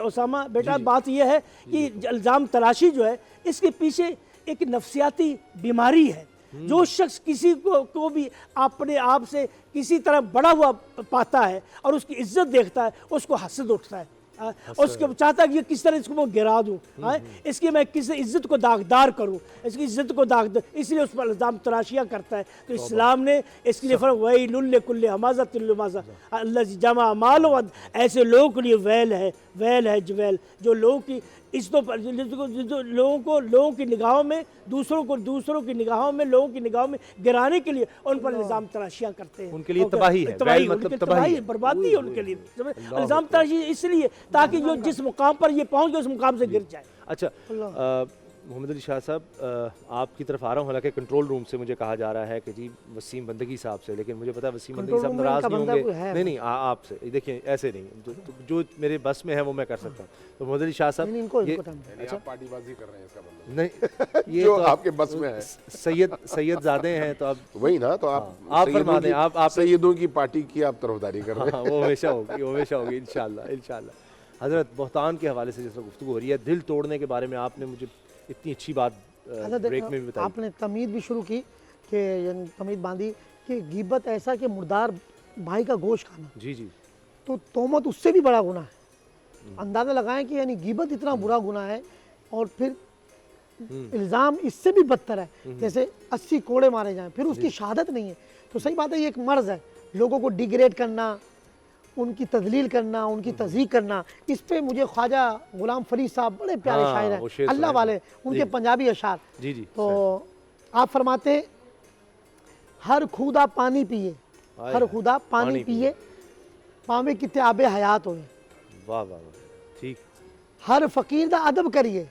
اسامہ بیٹا بات یہ ہے کہ الزام تراشی جو ہے اس کے پیچھے ایک نفسیاتی بیماری ہے۔ جو شخص کسی کو بھی اپنے آپ سے کسی طرح بڑا ہوا پاتا ہے اور اس کی عزت دیکھتا ہے، اس کو حسد اٹھتا ہے، اس کو چاہتا ہے کہ کس طرح اس کو میں گرا دوں، اس کی میں کسی عزت کو داغدار کروں، اس کی عزت کو اس لیے اس پر الزام تراشیاں کرتا ہے۔ تو اسلام نے اس کے لیے فرمایا وَيْلٌ لِكُلِّ هَمَزَةٍ لُمَزَةٍ الَّذِي جَمَعَ مَالًا وَعَدَّدَهُ، ایسے لوگوں کے لیے ویل ہے، ویل ہے، جویل، جو لوگوں کی عزتوں پر، لوگوں کی نگاہوں میں دوسروں کی نگاہوں میں، لوگوں کی نگاہوں میں گرانے کے لیے ان پر الزام تراشیاں کرتے ہیں، ان کے لیے تباہی ہے، ویل مطلب تباہی ہے، بربادی ہے ان کے لیے۔ الزام تراشی اس لیے تاکہ جو جس مقام پر یہ پہنچ گئے اس مقام سے گر جائے۔ اچھا محمد علی شاہ صاحب، آپ کی طرف آ رہا ہوں، حالانکہ کنٹرول روم سے مجھے کہا جا رہا ہے کہ جی وسیم بندگی صاحب سے، لیکن مجھے پتا ہے وسیم بندگی صاحب ناراض نہیں ہوں گے، نہیں آپ سے، دیکھیں ایسے نہیں، جو میرے بس میں ہے وہ میں کر سکتا ہوں۔ تو محمد علی شاہ صاحب آپ پارٹی بازی کر رہے ہیں اس کا مطلب نہیں، یہ جو آپ کے بس میں ہے، سید زادے ہیں، تو اب وہی نا، تو آپ فرما دیں، آپ سیدوں کی پارٹی کی آپ طرفداری کر رہے ہیں۔ وہ ہمیشہ ہوگی انشاءاللہ۔ حضرت بہتان کے حوالے سے جس میں گفتگو ہو رہی ہے، دل توڑنے کے بارے میں آپ نے مجھے اتنی اچھی بات بریک میں بھی بتائی، آپ نے تمید بھی شروع کی کہ یعنی تمید باندھی کہ غیبت ایسا کہ مردار بھائی کا گوشت کھانا، جی تو تہمت اس سے بھی بڑا گناہ ہے۔ اندازہ لگائیں کہ یعنی غیبت اتنا برا گناہ ہے، اور پھر الزام اس سے بھی بدتر ہے، جیسے 80 کوڑے مارے جائیں پھر اس کی شہادت نہیں ہے، تو صحیح بات ہے یہ ایک مرض ہے، لوگوں کو ڈیگریڈ کرنا، ان کی تذلیل کرنا، ان کی تضحیق کرنا۔ اس پہ مجھے خواجہ غلام فرید صاحب بڑے پیارے شاعر ہیں، اللہ والے، ان کے پنجابی اشعار، تو آپ فرماتے ہیں ہر خدا پانی پیے، ہر خدا پانی پیے، پاویں کتے آب حیات ہوئے، واہ واہ ٹھیک، ہر فقیر دا ادب کریے،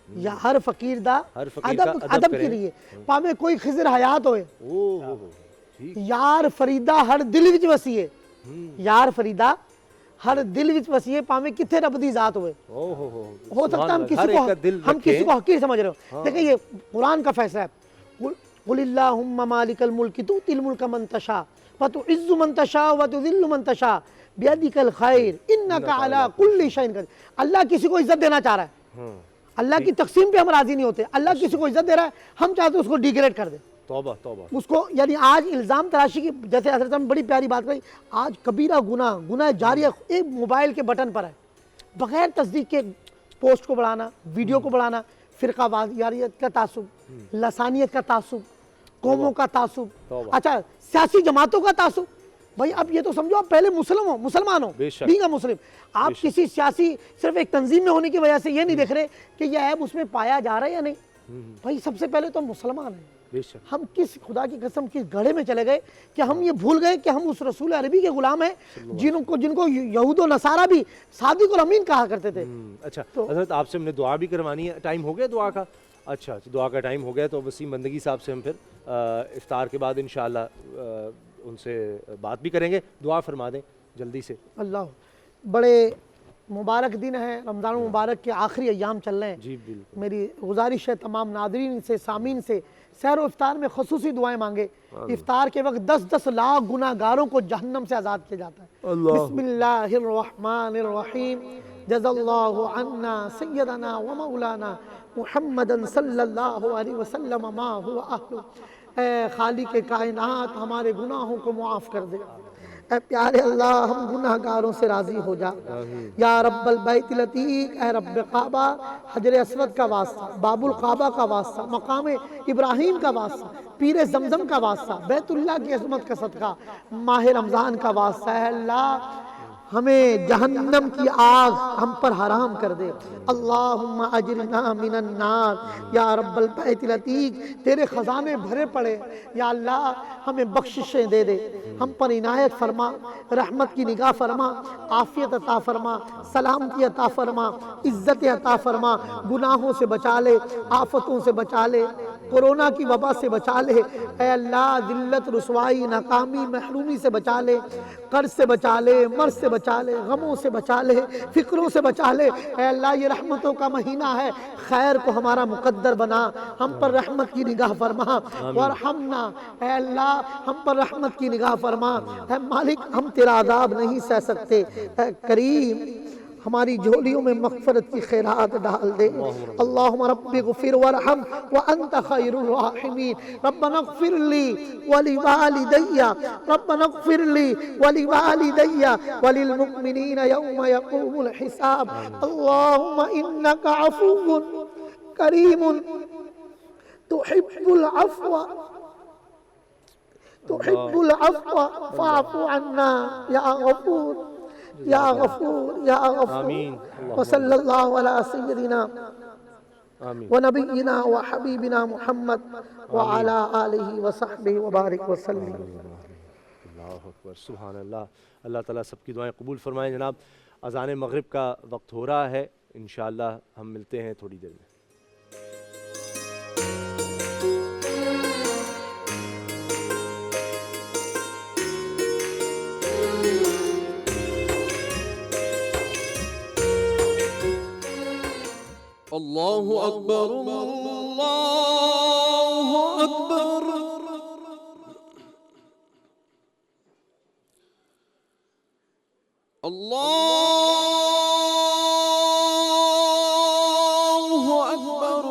یا ہر فقیر دا ادب کریے، پاویں کوئی خضر حیات ہوئے، یار فریدہ ہر دل وچ وسیے، یار فریدہ ہر دل وچ وسیے، پاویں کتھے رب دی ذات ہوئے۔ ہو سکتا ہے ہم کسی کو حقیر سمجھ رہے ہو، دیکھیں یہ قرآن کا فیصلہ ہے، قل اللہم مالک الملک تؤتی الملک من تشاء وتعز من تشاء وتذل من تشاء بیدک الخیر انک علی کل شیء قدیر۔ اللہ کسی کو عزت دینا چاہ رہا ہے، اللہ کی تقسیم پہ ہم راضی نہیں ہوتے، اللہ کسی کو عزت دے رہا ہے، ہم چاہتے ہیں اس کو ڈیگریڈ کر دیں، توبہ توبہ اس کو، یعنی آج الزام تراشی کی، جیسے حضرت صاحب نے بڑی پیاری بات کہی، آج کبیرہ گناہ جاریہ ایک موبائل کے بٹن پر ہے، بغیر تصدیق کے پوسٹ کو بڑھانا، ویڈیو کو بڑھانا، فرقہ واریت کا تعصب، لسانیت کا تعصب، قوموں کا تعصب، اچھا سیاسی جماعتوں کا تعصب، بھائی اب یہ تو سمجھو آپ پہلے مسلمان ہو بینگ اے مسلم. آپ کسی سیاسی صرف ایک تنظیم میں ہونے کی وجہ سے یہ نہیں دیکھ رہے کہ یہ عیب اس میں پایا جا رہا ہے یا نہیں. بھائی سب سے پہلے تو مسلمان ہیں. ہم کس خدا کی قسم کس گڑھے میں چلے گئے کہ ہم یہ بھول گئے کہ ہم اس رسول عربی کے غلام ہیں جن کو یہود و نصارہ بھی صادق الامین کہا کرتے تھے. اچھا حضرت آپ سے ہم نے دعا بھی کروانی ہے. ٹائم ہو گیا دعا کا؟ اچھا دعا کا ٹائم ہو گیا تو وسیم بندگی صاحب سے ہم پھر افطار کے بعد انشاءاللہ ان سے بات بھی کریں گے. دعا فرما دیں جلدی سے. اللہ بڑے مبارک دن ہے، رمضان المبارک کے آخری ایام چل رہے ہیں. جی بالکل. میری گزارش ہے تمام ناظرین سے سامعین سے سحر و افطار میں خصوصی دعائیں مانگے. افطار کے وقت 10 لاکھ گناہ گاروں کو جہنم سے آزاد کیا جاتا ہے. بسم اللہ الرحمن الرحیم. جزا اللہ عنا سیدنا و مولانا محمد صلی اللہ علیہ وسلم ما هو اہل. اے خالق کائنات ہمارے گناہوں کو معاف کر دے. اے پیارے اللہ ہم گناہ گاروں سے راضی ہو جا. یا رب البیت العتیق، اے رب کعبہ، حجر اسود کا واسطہ، باب الکعبہ کا واسطہ، مقام ابراہیم کا واسطہ، پیر زمزم کا واسطہ، بیت اللہ کی عظمت کا صدقہ، ماہ رمضان کا واسطہ، اے اللہ ہمیں جہنم کی آگ ہم پر حرام کر دے. اللہم اجرنا من النار. یا رب البیت العتیق تیرے خزانے بھرے پڑے، یا اللہ ہمیں بخششیں دے دے، ہم پر عنایت فرما، رحمت کی نگاہ فرما، عافیت عطا فرما، سلامتی عطا فرما، عزت عطا فرما، گناہوں سے بچا لے، آفتوں سے بچا لے، کورونا کی وبا سے بچا لے. اے اللہ ذلت، رسوائی، ناکامی، محرومی سے بچا لے، قرض سے بچا لے، مرض سے بچا لے، غموں سے بچا لے، فکروں سے بچا لے. اے اللہ یہ رحمتوں کا مہینہ ہے، خیر کو ہمارا مقدر بنا، ہم پر رحمت کی نگاہ فرما. وارحمنا، اے اللہ ہم پر رحمت کی نگاہ فرما. اے مالک ہم تیرا عذاب نہیں سہ سکتے. اے کریم ہماری جھولیوں میں مغفرت کی خیرات ڈال دے. اللہم رب اغفر وارحم وانت خیر الراحمین. ربنا اغفر لی ولوالدی، ربنا اغفر لی ولوالدی وللمؤمنین یوم یقوم الحساب. اللہم انک عفو کریم تحب العفو فاعف عنا یا غفور یا غفور یا غفور. وصلی اللہ علی سیدنا ونبینا وحبیبنا محمد وعلی آلہ وصحبہ وبارک وسلم. اللہ اکبر، سبحان اللہ. اللہ تعالیٰ سب کی دعائیں قبول فرمائیں. جناب اذان مغرب کا وقت ہو رہا ہے، انشاءاللہ ہم ملتے ہیں تھوڑی دیر میں. اللہ اکبر اللہ اکبر اللہ اکبر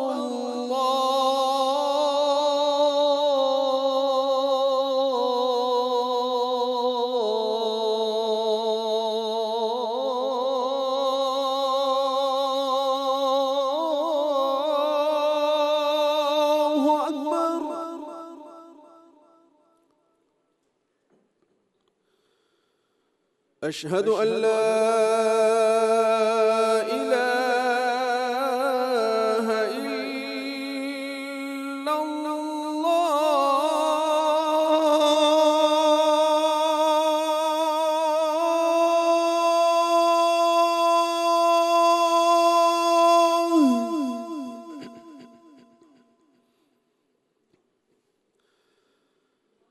أشهد أن لا إله إلا الله.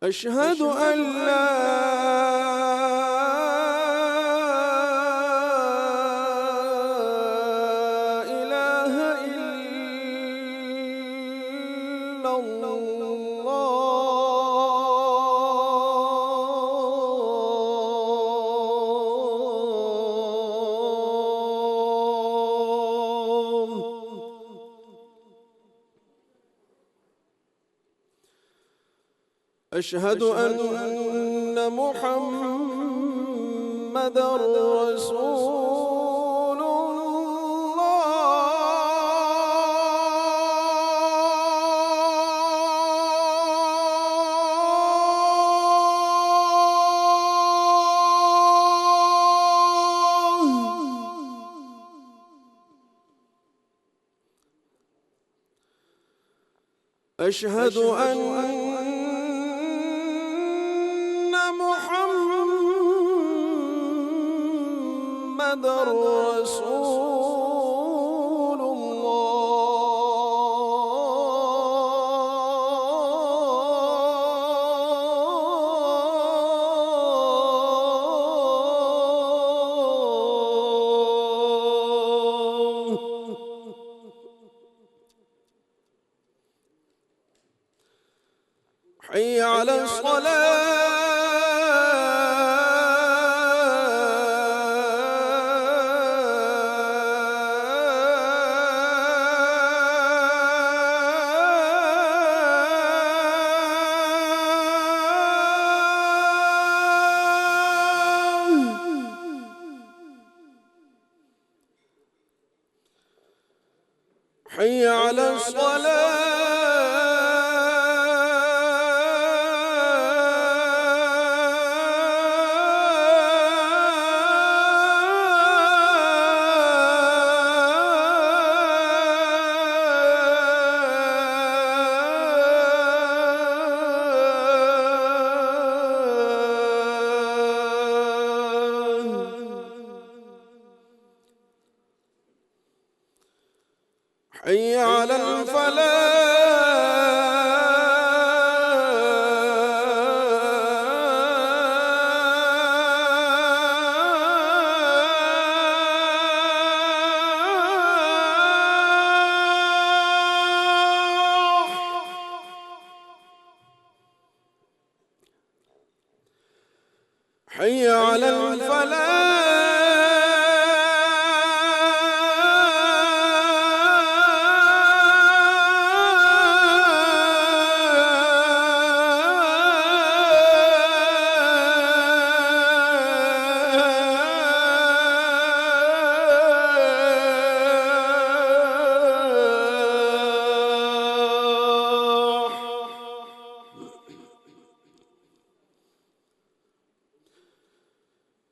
أشهد أن لا أشهد أن محمد رسول الله. أشهد أن محمد رسول حي على حي على حي على حي على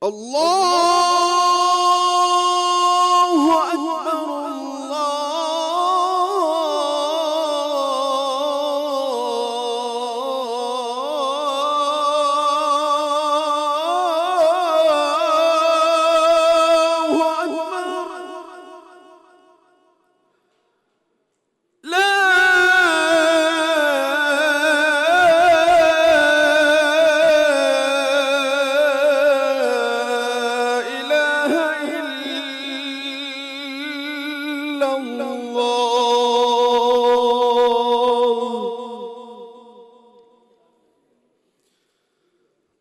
الله أكبر الله أكبر لا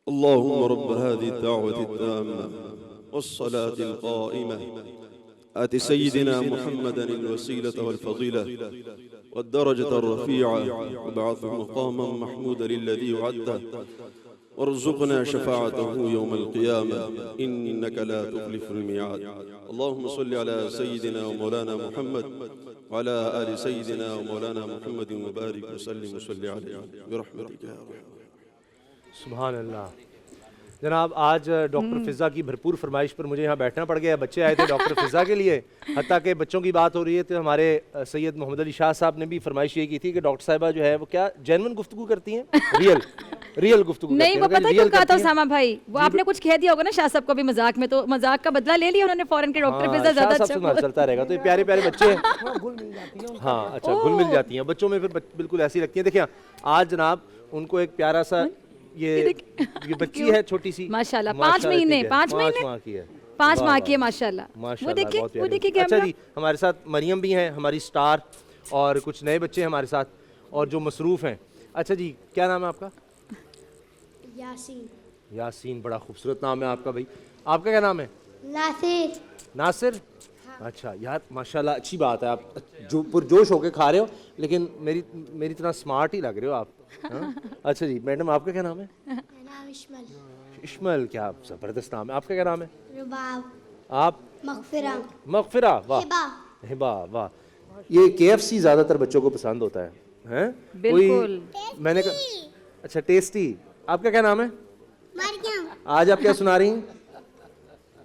اللهم رب هذه الدعوة التامة والصلاة القائمة آت سيدنا محمدا الوسيلة والفضيلة والدرجة الرفيعة وابعثه مقاما محمودا الذي وعدته وارزقنا شفاعته يوم القيامة إنك لا تخلف الميعاد. اللهم صل على سيدنا ومولانا محمد وعلى آل سيدنا ومولانا محمد وبارك وسلم وصل عليه برحمتك يا رب. سبحان اللہ. جناب آج ڈاکٹر فضا کی بھرپور فرمائش پر مجھے یہاں بیٹھنا پڑ گیا. بچے آئے تھے ڈاکٹر فضا کے لیے, حتیٰ کہ بچوں کی بات ہو رہی ہے تو ہمارے سید محمد علی شاہ صاحب نے بھی فرمائش یہ کی تھی کہ ڈاکٹر صاحبہ جو ہے وہ کیا جینون گفتگو کرتی ہیں, ریئل گفتگو نہیں. وہ پتہ کیوں کہا تھا اسامہ بھائی, وہ آپ نے کچھ کہہ دیا ہوگا نا شاہ صاحب کو بھی مذاق میں, تو مذاق کا بدلہ لے لیا انہوں نے فوراً کے ڈاکٹر فضا زیادہ اچھا چلتا رہے گا. تو یہ پیارے پیارے بچے ہیں, ہاں اچھا گھل مل جاتی ہیں بچوں میں, پھر بالکل ایسی لگتی ہیں. دیکھیں آج جناب ان کو ایک پیارا سا یہ بچی ہے چھوٹی سی, ماشاءاللہ 5 مہینے 5 ماہ کی ہے ماشاءاللہ. وہ دیکھیں اچھا جی ہمارے ساتھ مریم بھی ہیں ہماری سٹار, اور کچھ نئے بچے ہیں ہمارے ساتھ اور جو مصروف ہیں. اچھا جی کیا نام ہے آپ کا؟ یاسین. یاسین, بڑا خوبصورت نام ہے آپ کا بھائی. آپ کا کیا نام ہے؟ ناصر. ناصر, اچھا یار ماشاءاللہ اچھی بات ہے, آپ جو پرجوش ہو کے کھا رہے ہو, لیکن میری طرح سمارٹ ہی لگ رہے ہو آپ. اچھا جی میڈم آپ کا کیا نام ہے؟ نام اشمل. اشمل, کیا زبردست نام ہے. آپ کا کیا نام ہے؟ رباب. آپ؟ مغفرہ. مغفرہ, واہ. ہبا, واہ. یہ KFC زیادہ تر بچوں کو پسند ہوتا ہے, ہیں بالکل. میں نے کہا اچھا ٹیسٹی. آپ کا کیا نام ہے؟ مریم. آج آپ کیا سنا رہی ہیں؟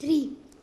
3?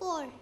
4।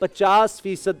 50%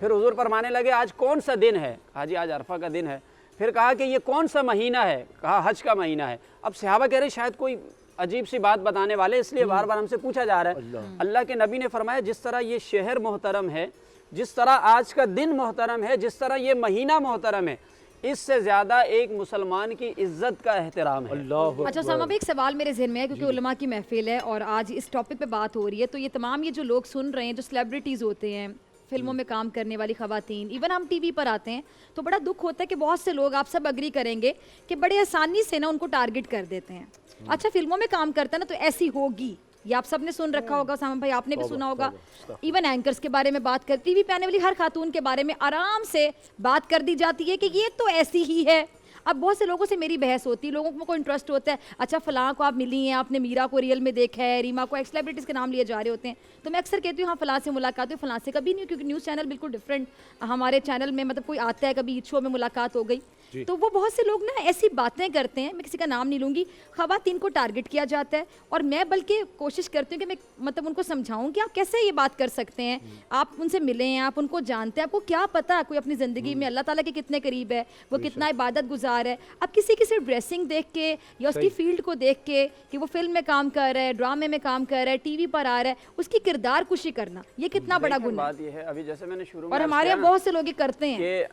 پھر حضور فرمانے لگے آج کون سا دن ہے؟ کہا جی آج عرفہ کا دن ہے۔ پھر کہا کہ یہ کون سا مہینہ ہے؟ کہا حج کا مہینہ ہے۔ اب صحابہ کہہ رہے شاید کوئی عجیب سی بات بتانے والے، اس لیے بار بار ہم سے پوچھا جا رہا ہے۔ اللہ کے نبی نے فرمایا جس طرح یہ شہر محترم ہے، جس طرح آج کا دن محترم ہے، جس طرح یہ مہینہ محترم ہے، اس سے زیادہ ایک مسلمان کی عزت کا احترام ہے۔ اچھا اسامہ بھائی، ایک سوال میرے ذہن میں ہے کیونکہ علماء کی محفل ہے اور آج اس ٹاپک پہ بات ہو رہی ہے، تو یہ تمام یہ جو لوگ سن رہے ہیں، جو سیلیبریٹیز ہوتے ہیں، فلموں میں کام کرنے والی خواتین، ایون ہم ٹی وی پر آتے ہیں تو بڑا دکھ ہوتا ہے کہ بہت سے لوگ، آپ سب اگری کریں گے کہ بڑے آسانی سے نا ان کو ٹارگٹ کر دیتے ہیں۔ اچھا فلموں میں کام کرتا ہے نا تو ایسی ہوگی، یہ آپ سب نے سن رکھا ہوگا، اسامہ بھائی آپ نے بھی سنا ہوگا، ایون اینکرز کے بارے میں بات کر، ٹی وی پہ آنے والی ہر خاتون کے بارے میں آرام سے بات کر دی جاتی ہے کہ یہ تو ایسی ہی ہے۔ اب بہت سے لوگوں سے میری بحث ہوتی ہے، لوگوں کو انٹرسٹ ہوتا ہے، اچھا فلاں کو آپ ملی ہیں، آپ نے میرا کو ریئل میں دیکھا ہے، ریما کو، سیلیبریٹیز کے نام لیے جا رہے ہوتے ہیں، تو میں اکثر کہتی ہوں ہاں فلاں سے ملاقات ہوئی، فلاں سے کبھی نہیں، کیونکہ نیوز چینل بالکل ڈفرینٹ ہمارے چینل میں، مطلب کوئی آتا ہے کبھی شو میں ملاقات ہو گئی، تو وہ بہت سے لوگ نا ایسی باتیں کرتے ہیں، میں کسی کا نام نہیں لوں گی، خواتین کو ٹارگٹ کیا جاتا ہے، اور میں بلکہ کوشش کرتی ہوں کہ میں مطلب ان کو سمجھاؤں کہ آپ کیسے یہ بات کر سکتے ہیں، آپ ان سے ملے ہیں، آپ ان کو جانتے ہیں، آپ کو کیا پتہ کوئی اپنی زندگی میں اللہ تعالیٰ کے کتنے قریب ہے، وہ کتنا عبادت گزار ہے۔ اب کسی کی صرف ڈریسنگ دیکھ کے یا اس کی فیلڈ کو دیکھ کے کہ وہ فلم میں کام کر رہا ہے، ڈرامے میں کام کر رہا ہے، ٹی وی پر آ رہا ہے، اس کی کردار کشی کرنا یہ کتنا بڑا گناہ ہے۔ بات یہ ہے ابھی جیسے میں نے شروع میں اور ہمارے یہاں بہت سے لوگ یہ کرتے ہیں کہ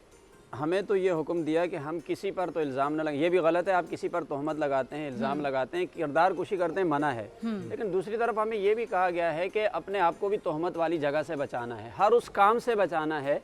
ہمیں تو یہ حکم دیا کہ ہم کسی پر تو الزام نہ لگائیں، یہ بھی غلط ہے، آپ کسی پر تہمت لگاتے ہیں، الزام لگاتے ہیں، کردار کشی کرتے ہیں، منع ہے، لیکن دوسری طرف ہمیں یہ بھی کہا گیا ہے کہ اپنے آپ کو بھی تہمت والی جگہ سے بچانا ہے، ہر اس کام سے بچانا ہے،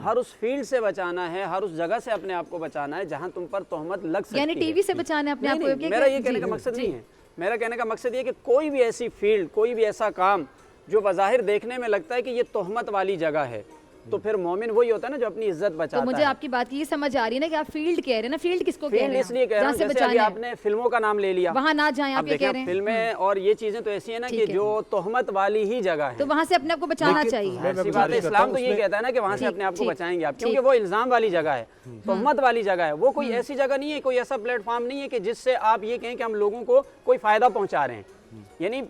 ہر اس فیلڈ سے بچانا ہے، ہر اس جگہ سے اپنے آپ کو بچانا ہے جہاں تم پر تہمت لگ سکتی ہے۔ یعنی ٹی وی سے بچانا ہے اپنے آپ کو؟ میرا یہ کہنے کا مقصد نہیں ہے، میرا کہنے کا مقصد یہ کہ کوئی بھی ایسی فیلڈ، کوئی بھی ایسا کام جو بظاہر دیکھنے میں لگتا ہے کہ یہ تہمت والی جگہ ہے، تو پھر مومن وہی ہوتا ہے نا جو اپنی عزت بچاتا ہے۔ تو مجھے آپ کی بات یہ سمجھ آ رہی ہے نا کہ آپ فیلڈ کہہ رہے ہیں نا، فیلڈ کس کو کہہ رہے ہیں؟ اس لیے کہہ رہا ہوں جیسے ابھی آپ نے فلموں کا نام لے لیا، وہاں نہ جائیں، آپ یہ کہہ رہے ہیں فلمیں اور یہ چیزیں تو ایسی ہیں نا کہ جو تہمت والی ہی جگہ ہے، تو وہاں سے اپنے آپ کو بچانا چاہیے۔ ایسی بات ہے، اسلام تو یہ کہتا ہے نا کہ وہاں سے اپنے آپ کو بچائیں گے آپ، کیونکہ وہ الزام والی جگہ ہے، تہمت والی جگہ ہے، وہ کوئی ایسی جگہ نہیں ہے، کوئی ایسا پلیٹ فارم نہیں ہے کہ جس سے آپ یہ کہیں کہ ہم لوگوں کو کوئی فائدہ پہنچا رہے ہیں۔ یعنی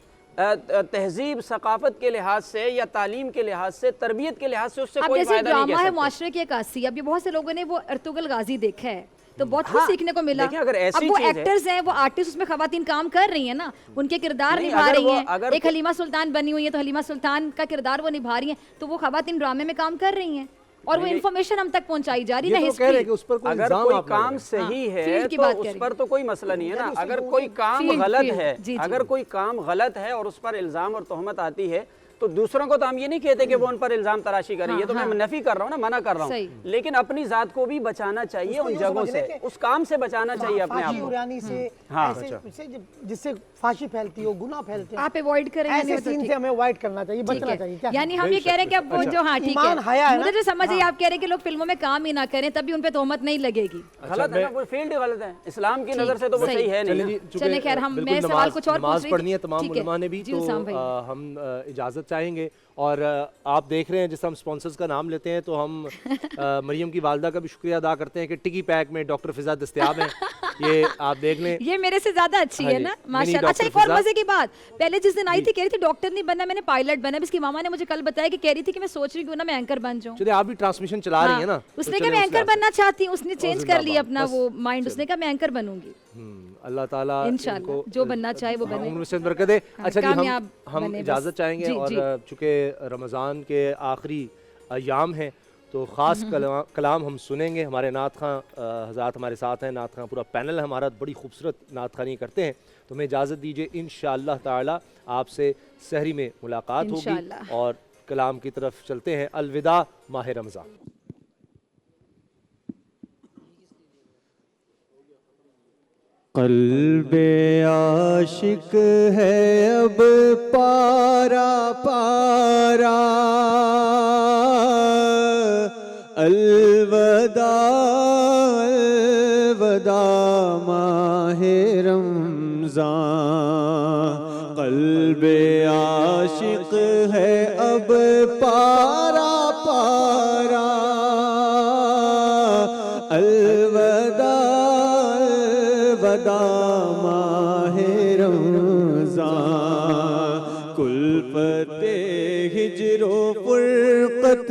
تہذیب ثقافت کے لحاظ سے یا تعلیم کے لحاظ سے، تربیت کے لحاظ سے اس سے کوئی فائدہ نہیں کہہ سکتے۔ ڈرامہ ہے معاشرے کی عکاسی، اب یہ بہت سے لوگوں نے وہ ارطغرل غازی دیکھا ہے تو بہت کچھ سیکھنے کو ملا۔ اب وہ ایکٹرز ہیں، وہ آرٹسٹ، اس میں خواتین کام کر رہی ہیں نا، ان کے کردار نبھا رہی ہیں، ایک حلیمہ سلطان بنی ہوئی ہے تو حلیمہ سلطان کا کردار وہ نبھا رہی ہیں، تو وہ خواتین ڈرامے میں کام کر رہی ہیں اور وہ انفارمیشن ہم تک پہنچائی جا رہی ہے۔ اگر کوئی کام صحیح ہے تو اس پر تو کوئی مسئلہ نہیں ہے نا، اگر کوئی کام غلط ہے، اگر کوئی کام غلط ہے اور اس پر الزام اور تہمت آتی ہے تو دوسروں کو تو ہم یہ نہیں کہتے کہ وہ ان پر الزام تراشی کریں، یہ تو میں نفی کر رہا ہوں نا، منع کر رہا ہوں، لیکن اپنی ذات کو بھی بچانا چاہیے ان جگہوں سے، اس کام سے بچانا چاہیے اپنے آپ کو، جس سے فحاشی پھیلتی ہو، گناہ پھیلتے ہیں، آپ ایوائڈ کریں، ایسے سین سے ہمیں اوائڈ کرنا چاہیے، بچنا چاہیے۔ یعنی ہم یہ کہہ رہے ہیں کہ اب وہ جو ہاں ٹھیک ہے، مجھے جو سمجھ ہے آپ کہہ رہے ہیں کہ لوگ فلموں میں کام ہی نہ کریں تبھی ان پہ تہمت نہیں لگے گی۔ غلط ہے نا، وہ فیلڈ غلط ہے، اسلام کی نظر سے تو وہ صحیح ہے نہیں۔ چلیں خیر، ہم میں سوال کچھ اور پوچھ رہی تھی، نماز پڑھنی ہے تمام علماء نے بھی، تو ہم اجازت چاہیں گے، اور آپ دیکھ رہے ہیں جس ہم سپانسرز کا نام لیتے ہیں تو ہم مریم کی والدہ کا بھی شکریہ ادا کرتے ہیں کہ ٹکی پیک میں ڈاکٹر فضا دستیاب ہیں، یہ آپ دیکھ لیں، یہ میرے سے زیادہ اچھی ہے نا ماشاءاللہ۔ اچھا ایک اور مزے کی بات، پہلے جس دن آئی تھی کہہ رہی تھی ڈاکٹر نہیں بننا، میں نے پائلٹ بنا، اس کی ماما نے مجھے کل بتایا کہ کہہ رہی تھی کہ میں سوچ رہی ہوں نا میں اینکر بن جاؤں۔ چلے آپ بھی ٹرانسمیشن چلا رہی ہیں نا، اس نے کہا میں اینکر بننا چاہتی ہوں، اس نے چینج کر لیا اپنا وہ مائنڈ، اس نے کہا میں اینکر بنوں گی، اللہ تعالیٰ انشاءاللہ جو بننا چاہے وہ بنے، عمر سے برکت دے۔ اچھا جی، ہم اجازت چاہیں گے، اور چونکہ رمضان کے آخری ایام ہیں تو خاص کلام ہم سنیں گے، ہمارے نعت خواں حضرات ہمارے ساتھ ہیں، نعت خواں پورا پینل ہے ہمارا، بڑی خوبصورت نعت خوانی کرتے ہیں، تو ہمیں اجازت دیجیے، انشاءاللہ تعالی آپ سے سحری میں ملاقات ہوگی اور کلام کی طرف چلتے ہیں۔ الوداع ماہ رمضان۔ قلب عاشق ہے اب پارا پارا، الوداع الوداع ماہ رمضان، قلب عاشق ہے اب پارا پارا، الوداع الوداع ماہ رمضان، کلفت ہجر و فرقت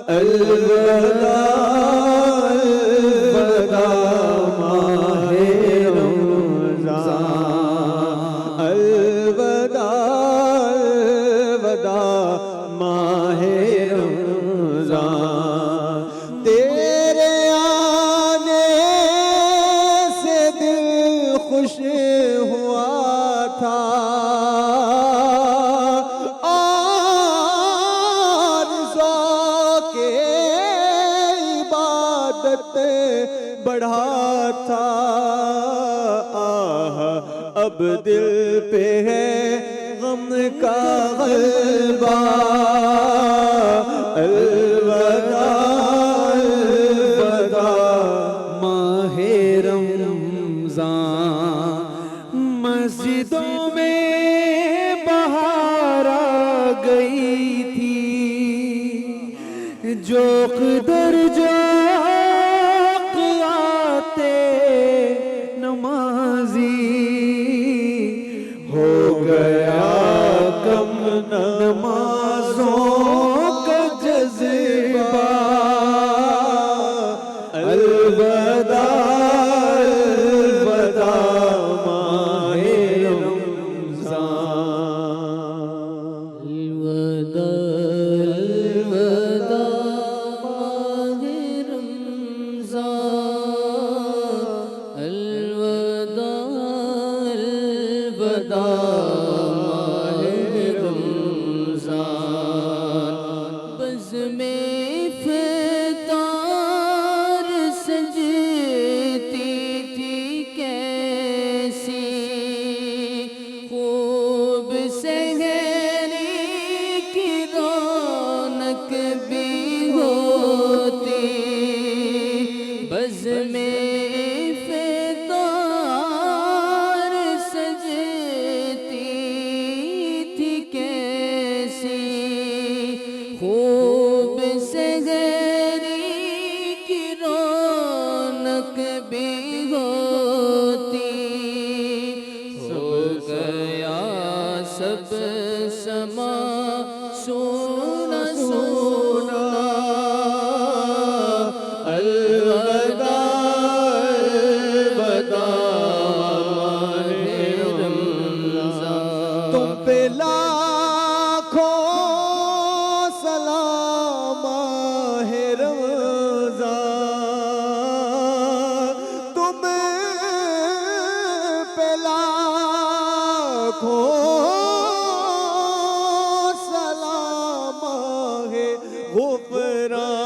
الوداع الوداع ماہ رمضان الوداع الوداع ماہ رمضان تیرے آنے سے دل خوش ہوا تھا اور ذوق عبادت بڑھا تھا اب دل پہ ہے غم کا غلبہ الوداع الوداع ماہ رمضان مسجدوں میں بہار آ گئی تھی جو قدر جو آتے نمازی ہو گیا کم نمازوں کا جذبہ الوداع الوداع ماہ رمضان الوداع الوداع ماہ رمضان الوداع الوداع بز میں افطار سجتی تھی کیسی خوب سحری کی رونق بھی ہوتی بز میں افطار سجتی تھی کیسی خوب سحری کی رونق بھی ہوتی ہو گیا سب سما سونا سونا الوداع الوداع تم پہ لاکھوں سلام ماہ رمضان تم پہ لاکھوں سلام ماہ غفران